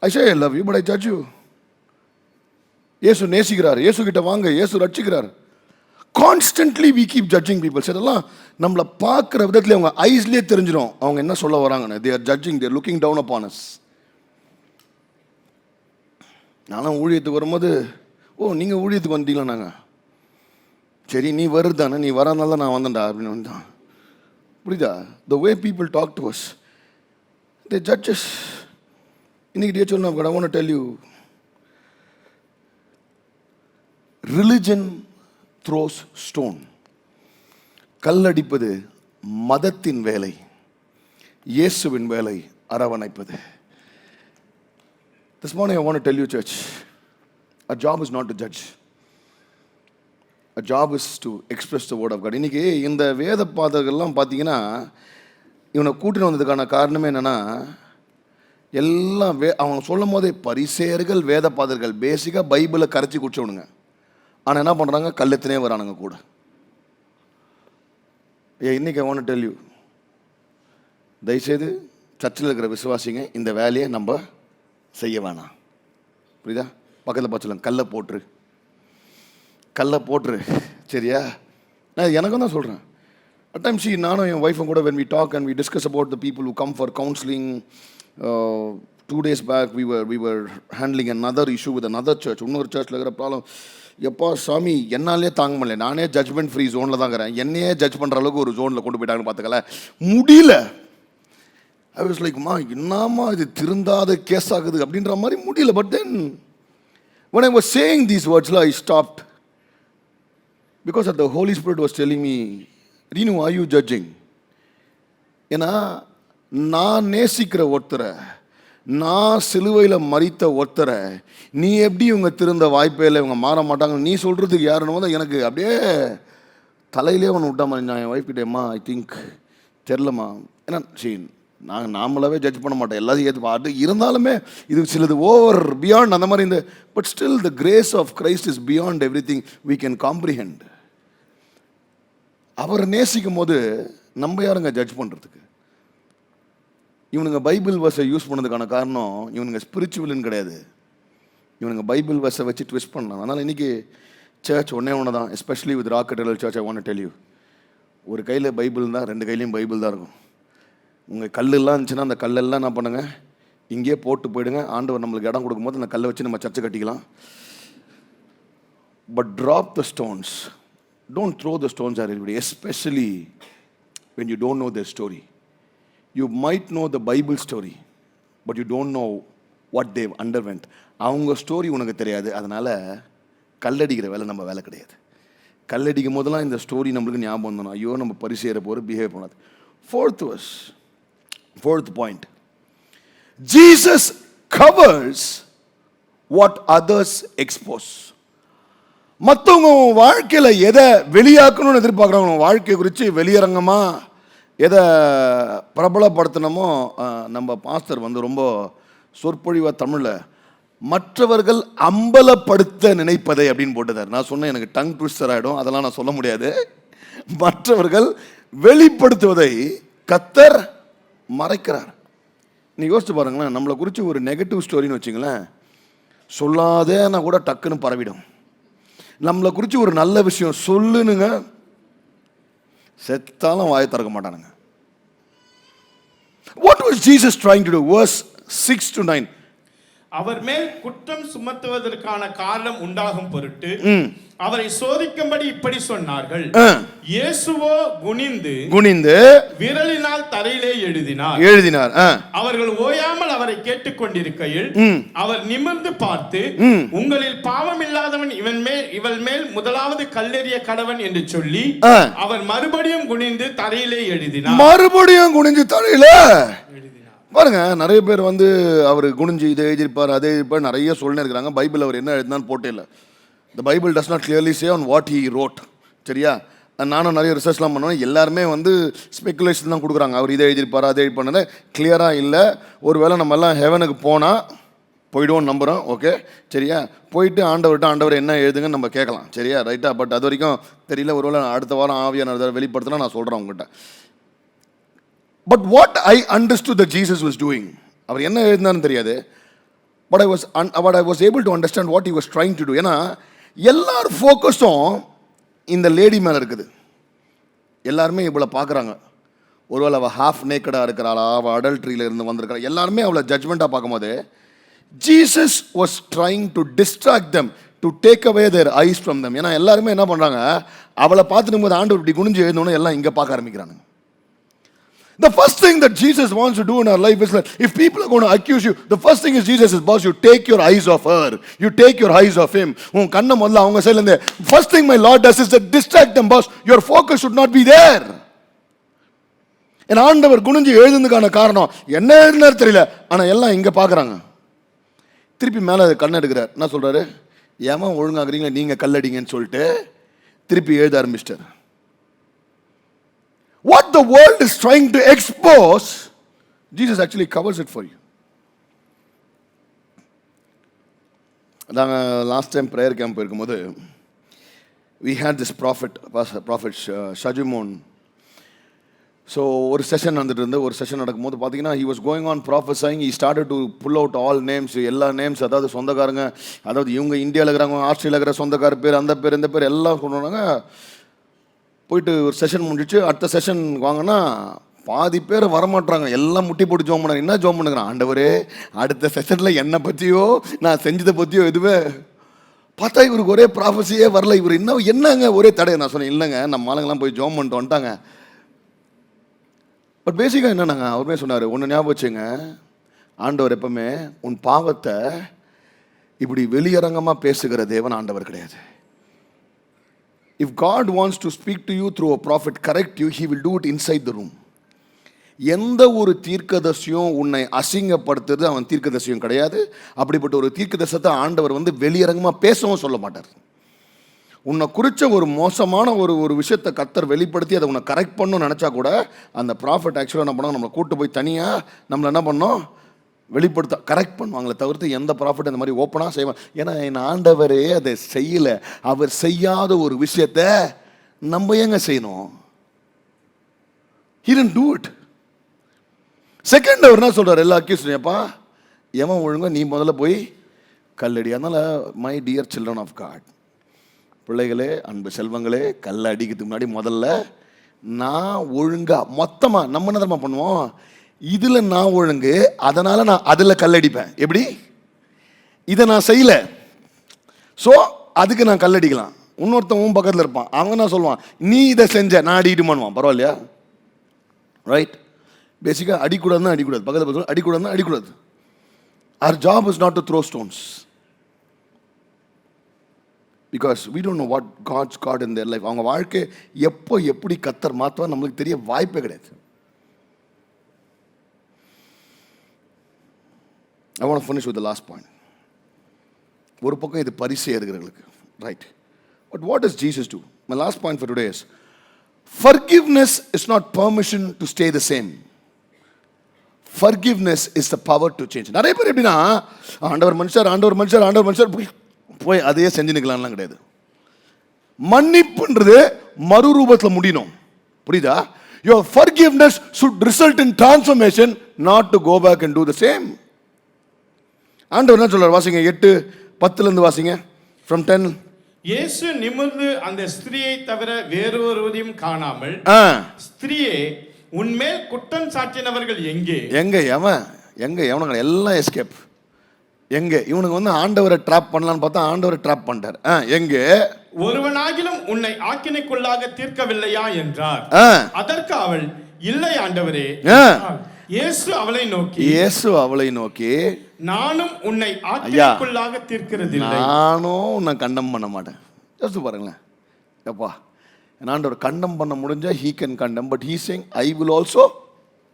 I say I love you, but I judge you. இயேசு நேசிக்கிறார், இயேசு கிட்ட வாங்க, இயேசு ரட்சிக்கிறார். Constantly we keep judging people. இதெல்லாம் நம்மளை பார்க்குற விதத்தில் அவங்க ஐஸ்லேயே தெரிஞ்சிடும் அவங்க என்ன சொல்ல வராங்கன்னு. they are judging, they are looking down upon us. நானும் ஊழியத்துக்கு வரும்போது, ஓ நீங்கள் ஊழியத்துக்கு வந்தீங்களா? நாங்கள் சரி நீ வருதானே, நீ வரனால தான் நான் வந்தேன்டா அப்படின்னு வந்தான். புரியுதா? the way people talk to us, they judge us. இன்னைக்கு டே சொன்ன, I want to tell you, religion throws stone. கல்லடிப்பது மதத்தின் வேலை, இயேசுவின் வேலை அரவணைப்பது. This morning I want to tell you, church, our job is not to judge. Our job is to express the word of God. இன்னைக்கு இந்த வேத பாதகள்லாம் பார்த்தீங்கன்னா, இவனை கூட்டின்னு வந்ததுக்கான காரணமே என்னன்னா, எல்லாம் அவங்க சொல்லும் போதே பரிசேயர்கள் வேதபாதர்கள் பேசிக்காக பைபிளை கரைச்சி குடிச்சவனுங்க. ஆனால் என்ன பண்ணுறாங்க, கள்ளத்தினே வரானுங்க கூட. இன்னைக்கு I want to tell you, தயவுசெய்து சர்ச்சில் இருக்கிற விசுவாசிங்க இந்த வேலையை நம்ம செய்ய வேணாம். புரியுதா? பக்கத்தில் பார்த்து கல்லை போட்டுரு சரியா? நான் எனக்கும் தான் சொல்கிறேன். அட் டைம் நானும் என் ஒய்ஃபும் கூட when we talk and we discuss about the people who come for counseling, 2 days back we were handling another issue with another church. இன்னொரு சர்ச்சில் இருக்கிற ப்ராப்ளம். எப்பா சாமி என்னாலே தாங்க முடியல. நானே ஜட்ஜ்மெண்ட் ஃப்ரீ ஜோனில் தான் இருக்கிறேன். என்னையே ஜட்ஜ் பண்ணுற அளவுக்கு ஒரு ஜோனில் கொண்டு போயிட்டாங்கன்னு பார்த்துக்கல, முடியல. ஐ வாஸ் லைக், என்னம்மா இது திருந்தாத கேஸ் ஆகுது அப்படின்ற மாதிரி முடியல. But then when I was saying these words, I stopped because the Holy Spirit was telling me, Renu, are you judging? ஏன்னா நான் நேசிக்கிற ஒருத்தரை, நான் சிலுவையில் மரித்த ஒருத்தரை நீ எப்படி இவங்க திருந்த வாய்ப்பே இல்லை, இவங்க மாற மாட்டாங்க நீ சொல்கிறதுக்கு யாருன்னு போது எனக்கு அப்படியே தலையிலே ஒன்று விட்டாமா. நான் என் ஒய்ஃப் கிட்டேம்மா ஐ திங்க் தெரிலம்மா. ஏன்னா சரி நாங்கள் நாமளாவே ஜட்ஜ் பண்ண மாட்டோம், எல்லாத்தையும் ஏற்று பாட்டு இருந்தாலுமே இது சிலது ஓவர் பியாண்ட் அந்த மாதிரி இந்த but still the grace of Christ is beyond everything we can comprehend. அவரை நேசிக்கும் போது நம்ம யாருங்க ஜட்ஜ் பண்ணுறதுக்கு? இவனுங்க பைபிள் வர்ஸை யூஸ் பண்ணதுக்கான காரணம் இவனுங்க ஸ்பிரிச்சுவல்னு கிடையாது, இவனுங்க பைபிள் வர்ஸை வச்சு ட்விஸ்ட் பண்ணலாம். அதனால் இன்றைக்கி சர்ச் ஒன்று தான், especially with rock cathedral church. I want to tell you, ஒரு கையில் பைபிள் தான், 2 கையிலையும் பைபிள் தான் இருக்கும். உங்கள் கல்லெல்லாம் இருந்துச்சுன்னா அந்த கல்லெல்லாம் என்ன பண்ணுங்கள், இங்கேயே போட்டு போயிடுங்க. ஆண்டவர் நம்மளுக்கு இடம் கொடுக்கும்போது அந்த கல்லை வச்சு நம்ம சர்ச்சை கட்டிக்கலாம். But drop the stones, don't throw the stones or everybody, especially when you don't know their story. You might know the Bible story, but you don't know what they've underwent. அவங்க ஸ்டோரி உனக்கு தெரியாது. அதனால் கல்லடிக்கிற வேலை நம்ம வேலை கிடையாது. கல்லடிக்கும் போதெல்லாம் இந்த ஸ்டோரி நம்மளுக்கு ஞாபகம் வந்தணும், ஐயோ நம்ம பரிசேர போகிற பிஹேவ் பண்ணாது. Fourth point, Jesus covers what others expose. மற்றவங்க வாழ்க்கையில் எதை வெளியாக்கணும்னு எதிர்பார்க்குறாங்க, வாழ்க்கை குறித்து வெளியரங்கமாக எதை பிரபலப்படுத்தணுமோ, நம்ம பாஸ்டர் ரொம்ப சொற்பொழிவாக தமிழில் மற்றவர்கள் அம்பலப்படுத்த நினைப்பதை அப்படின்னு போட்டுதார். நான் சொன்னேன் எனக்கு டங் ட்விஸ்டர் ஆகிடும், அதெல்லாம் நான் சொல்ல முடியாது. மற்றவர்கள் வெளிப்படுத்துவதை கர்த்தர் மறைக்கிறார். நீ யோசிச்சு பாருங்களேன், நம்மளை குறித்து ஒரு நெகட்டிவ் ஸ்டோரின்னு வச்சுங்களேன், சொல்லாதேன்னா கூட டக்குன்னு பரவிடும். நம்மளை குறித்து ஒரு நல்ல விஷயம் சொல்லுனுங்க, செத்தாலும் வாயை திறக்க மாட்டானுங்க. What was Jesus trying to do? Verse 6 to 9. அவர் மேல் குற்றம் சுமத்துவதற்கான காரணம் உண்டாகும் பொருட்டு அவரை சோதிக்கும்படி இப்படி சொன்னார்கள். இயேசுவோ குனிந்து விரலினால் தரையிலே எழுதினார். அவர்கள் ஓயாமல் அவரை கேட்டுக்கொண்டிருக்கையில் அவர் நிமிர்ந்து பார்த்து, உங்களில் பாவம் இல்லாதவன் இவள் மேல் முதலாவது கல்லெறிய கடவன் என்று சொல்லி அவர் மறுபடியும் குனிந்து தரையிலே எழுதினார். பாருங்க, நிறைய பேர் அவர் குனிஞ்சு இதை எழுதியிருப்பார் அதை எழுதியிருப்பார் நிறைய சொல்லினே இருக்கிறாங்க. பைபிள் அவர் என்ன எழுதினான்னு போட்டே இல்லை. The Bible does not clearly say on what he wrote. சரியா? நானும் நிறைய ரிசர்ச்லாம் பண்ணுவேன். எல்லாருமே ஸ்பெகுலேஷன் தான் கொடுக்குறாங்க. அவர் இதை எழுதியிருப்பார் அதை எழுதி பண்ணது கிளியராக இல்லை. ஒருவேளை நம்ம எல்லாம் ஹெவனுக்கு போனால் போய்டுவோம் நம்புகிறோம். ஓகே சரியா? போயிட்டு ஆண்டவர் என்ன எழுதுங்கன்னு நம்ம கேட்கலாம். சரியா? ரைட்டா? பட் அது வரைக்கும் தெரியல. ஒருவேளை அடுத்த வாரம் ஆவியான வெளிப்படுத்தினா நான் சொல்கிறேன் உங்கள்கிட்ட. But what I understood that Jesus was doing, அவர் என்ன எழுதினான்னு தெரியாது. But I was able to understand what he was trying to do. ஏன்னா எல்லாரும் ஃபோக்கஸும் இந்த லேடி மேலே இருக்குது. எல்லாருமே இவ்வளோ பார்க்குறாங்க. ஒருவேளை அவள் ஹாஃப் நேக்கடாக இருக்கிறாளா, அவள் அடல்ட்ரியில் இருந்து வந்திருக்கிறா, எல்லாருமே அவளை ஜட்ஜ்மெண்ட்டாக பார்க்கும்போது Jesus was trying to distract them, to take away there ice from them. ஏன்னா எல்லாருமே என்ன பண்ணுறாங்க, அவளை பார்த்துட்டு போது ஆண்டவர் இப்படி குனிஞ்சு எழுந்தோன்னு எல்லாம் இங்கே பார்க்க ஆரம்பிக்கிறாங்க. The first thing that Jesus wants to do in our life is that if people are going to accuse you, the first thing is Jesus is boss, you take your eyes off her, you take your eyes off him. உன் கண்ணை முதல்ல அவங்க சைடுல இருந்து. First thing my Lord does is to distract them, boss. Your focus should not be there. ஆண்டவர் குனிஞ்சு எழுதுனதுக்கான காரணம் என்ன எழுதினார் தெரியல, ஆனா எல்லாம் இங்க பார்க்கறாங்க. திருப்பி மேல கண்ணை எடுக்கிறார். என்ன சொல்றாரு, ஏமா ஒழுங்காகிறீங்க நீங்க கல்லடிங்கன்னு சொல்லிட்டு திருப்பி எழுத ஆரம்பிச்சிட்டார். What the world is trying to expose, Jesus actually covers it for you. நாங்கள் லாஸ்ட் டைம் ப்ரேயர் கேம்ப் இருக்கும்போது we had this prophet Shajimon. So ஒரு செஷன் வந்துட்டு இருந்து ஒரு செஷன் நடக்கும்போது பார்த்தீங்கன்னா he was going on prophesying. He started to pull out all names, எல்லா நேம்ஸ், அதாவது சொந்தக்காரங்க, அதாவது இவங்க இந்தியாவில் இருக்கிறவங்க, ஆஸ்திரேலியா இருக்கிற சொந்தக்கார பேர், அந்த பேர் இந்த பேர் எல்லாம் கொண்டாங்க. போயிட்டு ஒரு செஷன் முடிஞ்சிச்சு. அடுத்த செஷன் வாங்கினா பாதி பேர் வரமாட்டாங்க. எல்லாம் முட்டி போட்டு ஜோம் பண்ணாங்க. என்ன ஜோம் பண்ணுறான்? ஆண்டவரே, அடுத்த செஷனில் என்னை பற்றியோ நான் செஞ்சதை பற்றியோ எதுவே பார்த்தா இவருக்கு ஒரே ப்ராஃபஸியே வரல. இவர் இன்னும் என்னங்க ஒரே தடை. நான் சொன்னேன், இல்லைங்க நம்ம ஆளுங்கெல்லாம் போய் ஜோம் பண்ணிட்டு வந்துட்டாங்க. பட் பேசிக்காக என்னன்னாங்க, அவருமே சொன்னார், ஒன்று ஞாபகம் வச்சுங்க, ஆண்டவர் எப்பவுமே உன் பாவத்தை இப்படி வெளியரங்கமாக பேசுகிற தேவன் ஆண்டவர் கிடையாது. If God wants to speak to you through a prophet, correct you, he will do it inside the room. எந்த ஒரு தீர்க்கதரிசியும் உன்னை அசிங்கப்படுத்துறது அவன் தீர்க்கதரிசியும் கிடையாது. அப்படிப்பட்ட ஒரு தீர்க்கதரிசனத்தை ஆண்டவர் வெளியரங்கமாக பேசவும் சொல்ல மாட்டார். உன்னை குறித்த ஒரு மோசமான ஒரு விஷயத்தை கர்த்தர் வெளிப்படுத்தி அதை உன்னை கரெக்ட் பண்ணணும்னு நினச்சா கூட அந்த ப்ராஃபிட் ஆக்சுவலாக என்ன பண்ணோம், நம்மளை கூட்டு போய் தனியாக நம்மளை என்ன பண்ணோம், வெளிப்படுத்த கரெக்ட் பண்ணுவாங்களே தவிர்த்து எந்த ப்ராஃபிட் அந்த மாதிரி ஓப்பனாக செய்வான். ஏன்னா என் ஆண்டவரே அதை செய்யலை. அவர் செய்யாத ஒரு விஷயத்தை நம்ம ஏங்க செய்யணும்? He didn't do it. Second அவர் என்ன சொல்கிறார், எல்லா அக்யூஸ்டையும்ப்பா எவன் ஒழுங்கோ நீ முதல்ல போய் கல்லடி. அதனால் my dear children of God, பிள்ளைகளே, அன்பு செல்வங்களே, கல் அடிக்கிறதுக்கு முன்னாடி முதல்ல நான் ஒழுங்காக மொத்தமாக நம்ம என்ன தரமா பண்ணுவோம், இதில் நான் ஒழுங்கு, அதனால் நான் அதில் கல்லடிப்பேன். எப்படி? இதை நான் செய்யலை, ஸோ அதுக்கு நான் கல்லடிக்கலாம். இன்னொருத்தவன் பக்கத்தில் இருப்பான், அவங்க என்ன சொல்லுவான், நீ இதை செஞ்ச நான் அடிக்கிட்டு பண்ணுவான். பரவாயில்லையா? ரைட்? பேசிக்காக அடிக்கூடாதுன்னா அடிக்கூடாது, பக்கத்தில் அடிக்கூடாதுன்னா அடிக்கூடாது. Our job is not to throw stones. Because we don't know what God's got in their life. அவங்க வாழ்க்கை எப்போ எப்படி கர்த்தர் மாற்றுவா நம்மளுக்கு தெரிய வாய்ப்பே கிடையாது. I want to finish with the last point. ஒரு பக்கம் இது பரிசேயர்களுக்கு, right? But what does Jesus do? My last point for today is forgiveness is not permission to stay the same. Forgiveness is the power to change. நிறைய பேர் எப்படின்னா, ஆண்டவர் மனுஷர் போய் அதையே செஞ்சு நிற்கலாம்லாம் கிடையாது. மன்னிப்புன்றது மறுரூபத்தில் முடியணும். புரியுதா? Your forgiveness should result in transformation, not to go back and do the same. ஆண்டவர் என்ன சொல்றார்? வாசிங்க 8:10 வாசிங்க. From 10. இயேசு நிமிர்ந்து அந்த ஸ்திரியை தவிர வேறொருவரையும் காணாமல், ஸ்திரியே, உன்மேல் குற்றம் சாட்டினவர்கள் எவனுங்க எல்லாம் எஸ்கேப். எங்க இவனுக்கு ஆண்டவரை ட்ராப் பண்ணலான்னு பார்த்தா ஆண்டவரை ட்ராப் பண்ணிட்டார். எங்க ஒருவனாகிலும் உன்னை ஆக்கினைக்குள்ளாக தீர்க்கவில்லையா என்றார். அதற்கு அவள், இல்லை ஆண்டவரே. இயேசு அவளை நோக்கி நானும் உன்னை ஆக்கினைக்குள்ளாக தீர்க்கிறதில்லை, நானும் உன்னை கண்டம் பண்ண மாட்டேன். யோசிச்சு பாருங்களேன். எப்பா, ஆண்டவர் கண்டம் பண்ண முடிஞ்சா he can condemn, but he saying I will also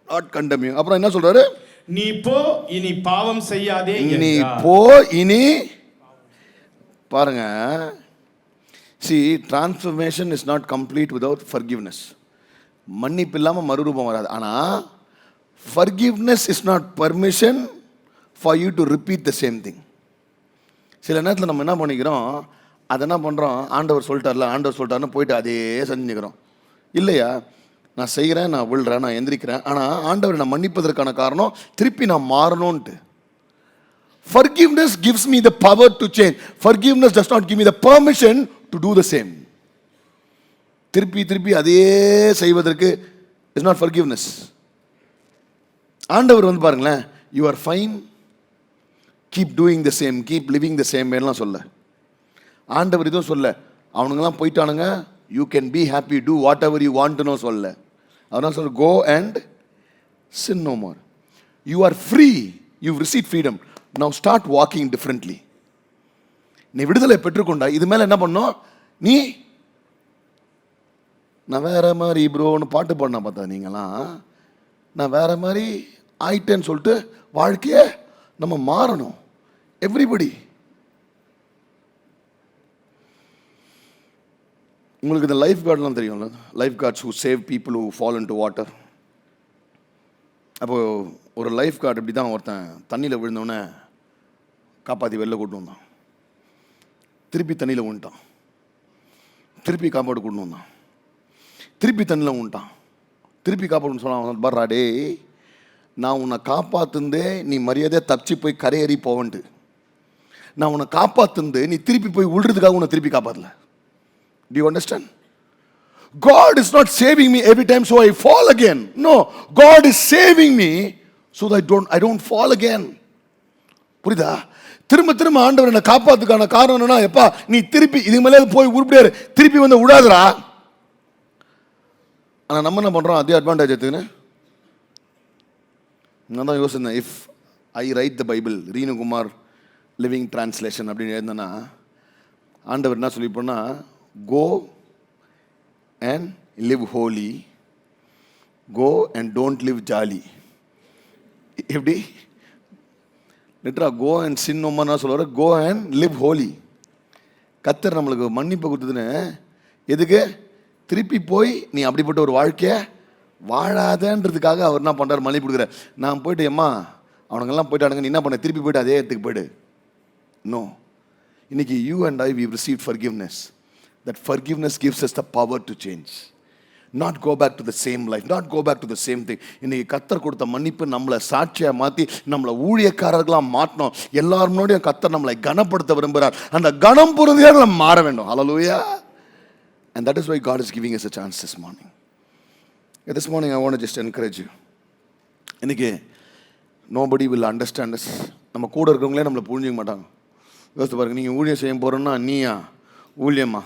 not condemn you. அப்புறம் என்ன சொல்றாரு? நீ போ, இனி பாவம் செய்யாதே. நீ போ, இனி பாருங்க. See, transformation is not complete without forgiveness. மன்னிப்பு இல்லாம மறுரூபம் வராது. ஆனா forgiveness is not permission for you to repeat the same thing. சில நேரத்தில் நம்ம என்ன பண்ணிக்கிறோம், அதை என்ன பண்ணுறோம், ஆண்டவர் சொல்லிட்டாருன்னு போயிட்டு அதே செஞ்சுக்கிறோம். இல்லையா? நான் செய்கிறேன், நான் விழுறேன், நான் எந்திரிக்கிறேன், ஆனால் ஆண்டவர் நான் மன்னிப்பதற்கான காரணம் திருப்பி நான் மாறணும்ன்ட்டு. Forgiveness gives me the power to change. Forgiveness does not give me the permission to do the same. திருப்பி அதே செய்வதற்கு is not forgiveness. ஆண்டவர் பாருங்களேன், you are fine, keep doing the same, keep living the same எல்லாம் சொல்ல. ஆண்டவர் இதுவும் சொல்ல, அவனுங்கெல்லாம் போயிட்டானுங்க, you can be happy, do whatever you want to know சொல்ல. அதனால் சொல்ல, go and sin no more. You are free, you've received freedom, now start walking differently. நீ விடுதலை பெற்றுக்கொண்டா, இது மேலே என்ன பண்ணோம், நீ நான் வேற மாதிரி ப்ரோன்னு பாட்டு பாடினா பார்த்தா நீங்களாம், நான் வேற மாதிரி ஆயிட்டேன்னு சொல்லிட்டு வாழ்க்கையை நம்ம மாறணும். எவ்ரிபடி. உங்களுக்கு இந்த லைஃப் கார்டெலாம் தெரியும்ல, life cards who save people who fall into water. அப்போது ஒரு லைஃப் கார்டு இப்படி தான் ஒருத்தன் தண்ணியில் விழுந்தோடனே காப்பாற்றி வெளில கூட்டு வந்தான். திருப்பி தண்ணியில் விழுந்துட்டான். திருப்பி காப்பாடு கொண்டு வந்தான். திருப்பி தண்ணியில் விழுந்துட்டான். திருப்பி காப்பாடுன்னு சொன்னான், பர்றா டே, நான் உன்னை காப்பாத்துந்தே நீ மரியாதையாக தப்பிச்சு போய் கரையேறி போவன்ட்டு. நான் உன்னை காப்பாத்துந்து நீ திருப்பி போய் விழுறதுக்காக உன்னை திருப்பி காப்பாற்றல. Do you understand? God is not saving me every time so I fall again. No, God is saving me so that I don't fall again. புரியுதா? திரும்ப திரும்ப ஆண்டவர் என்னை காப்பாத்துக்கான காரணம் என்னன்னா, எப்பா நீ திருப்பி இது மேலே போய் உருப்படியாரு, திருப்பி வந்து விடாதுடா. ஆனால் நம்ம என்ன பண்ணுறோம், அதே அட்வான்டேஜ் எடுத்துக்கின்னு நான் தான் யோசிச்சேன். If I write the Bible ரீனுகுமார் லிவிங் டிரான்ஸ்லேஷன் அப்படின்னு எழுந்தேன்னா, ஆண்டவர் என்ன சொல்லிப்போன்னா, go and live holy, go and don't live jolly. எப்படி லிட்டரா கோ அண்ட் சின் நோமன்னா சொல்லுவார், கோ அண்ட் லிவ் ஹோலி. கர்த்தர் நம்மளுக்கு மன்னிப்பு கொடுத்ததுன்னு எதுக்கு? திருப்பி போய் நீ அப்படிப்பட்ட ஒரு வாழ்க்கையை வாழாதன்றதுக்காக அவர் என்ன பண்ணுறாரு, மன்னிப்பு கொடுக்குறார். நான் போயிட்டு அம்மா அவனுங்கெல்லாம் போயிட்டானுங்க, நீ என்ன பண்ண, திருப்பி போய்ட்டு அதே இடத்துக்கு போய்டு. நோ, இன்னைக்கு you and I we've received forgiveness. That forgiveness gives us the power to change. Not go back to the same life, not go back to the same thing. இன்னைக்கு கர்த்தர் கொடுத்த மன்னிப்பு நம்மளை சாட்சியாக மாற்றி நம்மளை ஊழியக்காரர்களாக மாற்றணும். எல்லாரும் முன்னாடியும் கர்த்தர் நம்மளை கனப்படுத்த விரும்புகிறார். அந்த கனம் பொருந்தியாக நம்ம மாற வேண்டும். Hallelujah. And that is why God is giving us a chance this morning. This morning I want to just encourage you. இன்னைக்கு nobody will understand us. நம்ம கூட இருக்கிறவங்களே நம்மளை புரிஞ்சிக்க மாட்டாங்க. யோசித்து பாருங்க, நீங்கள் ஊழியம் செய்ய போகிறோன்னா நீயா ஊழியம்மா?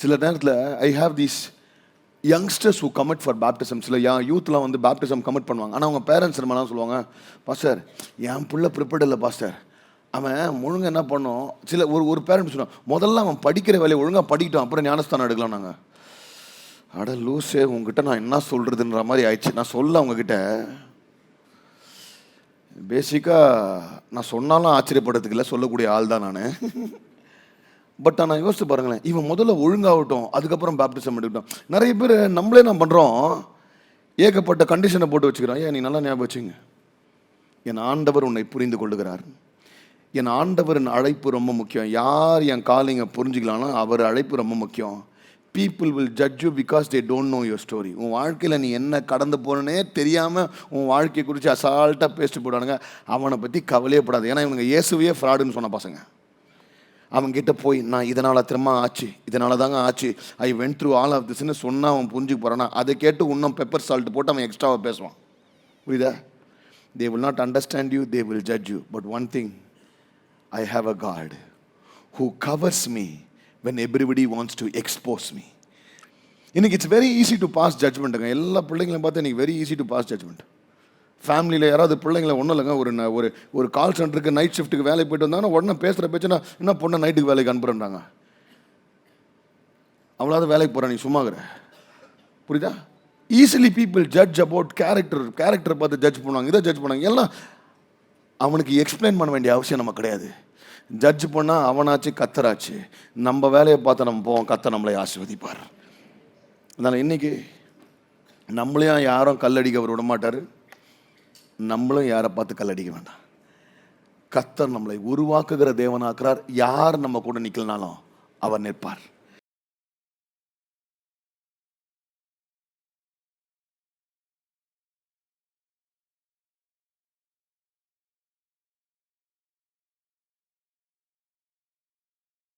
சில நேரத்தில் I have these youngsters who commit for baptism. சில யூத்லாம் வந்து பேப்டிசம் கமிட் பண்ணுவாங்க. ஆனால் அவங்க பேரண்ட்ஸ் நம்மளாம் சொல்லுவாங்க, பாஸ்டர் என் பிள்ளை ப்ரிப்பேர்ட் இல்லை பாஸ்டர், அவன் ஒழுங்காக என்ன பண்ணோம். சில ஒரு பேரண்ட் சொன்னான், முதல்ல அவன் படிக்கிற வேலையை ஒழுங்காக படிக்கிட்டோம், அப்புறம் ஞானஸ்தானம் எடுக்கலாம். நாங்கள் அட லூஸே, உங்ககிட்ட நான் என்ன சொல்கிறதுன்ற மாதிரி ஆயிடுச்சு. நான் சொல்ல அவங்கக்கிட்ட பேசிக்காக நான் சொன்னாலும் ஆச்சரியப்படுறதுக்கு இல்லை, சொல்லக்கூடிய ஆள் தான் நான். பட் நான் யோசிச்சு பாருங்களேன், இவன் முதல்ல ஒழுங்காகட்டும், அதுக்கப்புறம் பேப்டிசம் எடுக்கட்டும். நிறைய பேர் நம்மளே என்ன பண்ணுறோம், ஏகப்பட்ட கண்டிஷனை போட்டு வச்சுக்கிறோம். ஏன் நீ நல்லா ஞாபகம் வச்சுங்க, என் ஆண்டவர் உன்னை புரிந்து கொள்ளுகிறார். என் ஆண்டவரின் அழைப்பு ரொம்ப முக்கியம். யார் என் காலிங்க புரிஞ்சுக்கலாம்னா அவர் அழைப்பு ரொம்ப முக்கியம். People will judge you because they don't know your story. உன் வாழ்க்கையில் நீ என்ன கடந்து போனே தெரியாமல் உன் வாழ்க்கையை குறித்து அசால்ட்டாக பேசிட்டு போடுவானுங்க. அவனை பற்றி கவலையே படாது. ஏன்னா இவங்க இயேசுவையே ஃப்ராடுன்னு சொன்ன பசங்க. அவங்ககிட்ட போய் நான் இதனால் திரும்ப ஆச்சு, இதனால தாங்க ஆச்சு, I went through all of திஸ்ன்னு சொன்னால் அவன் புரிஞ்சுக்க போகிறான்னா, அதை கேட்டு இன்னும் பெப்பர் சால்ட் போட்டு அவன் எக்ஸ்ட்ராவாக பேசுவான். புரியுதா? They will not understand you, they will judge you. But one thing, I have a God who covers me when everybody wants to expose me. இன்னைக்கு it's very easy to pass ஜட்ஜ்மெண்ட்டுங்க. எல்லா பிள்ளைங்களையும் பார்த்து இன்னைக்கு very easy to pass judgement. ஃபேமிலியில் யாராவது பிள்ளைங்களை ஒன்றும் இல்லைங்க, ஒரு கால் சென்டருக்கு நைட் ஷிஃப்ட்டுக்கு வேலைக்கு போய்ட்டு வந்தாங்கன்னா உடனே பேசுகிற பேச்சுன்னா என்ன பொண்ணை நைட்டுக்கு வேலைக்கு அனுப்புகிறாங்க. அவ்வளோதான் வேலைக்கு போகிறேன், நீ சும்மாகிற. புரியுதா? ஈஸிலி பீப்புள் ஜட்ஜ் அபவுட் கேரக்டரை பார்த்து ஜட்ஜ் பண்ணுவாங்க, இதை ஜட்ஜ் பண்ணுவாங்க. எல்லாம் அவனுக்கு எக்ஸ்பிளைன் பண்ண வேண்டிய அவசியம் நமக்கு கிடையாது. ஜட்ஜ் பண்ணால் அவனாச்சு கத்தராச்சு, நம்ம வேலையை பார்த்து நம்ம போவோம், கத்த நம்மளை ஆசீர்வதிப்பார். அதனால் இன்றைக்கி நம்மளையும் யாரும் கல்லடிக்க அவர் விட மாட்டார், நம்மளும் யாரை பார்த்து கல்லடிக்க வேண்டாம். கர்த்தர் நம்மளை உருவாக்குகிற தேவனாக்குறார். யார் நம்ம கூட நிற்கலனாலும் அவர் நிற்பார்.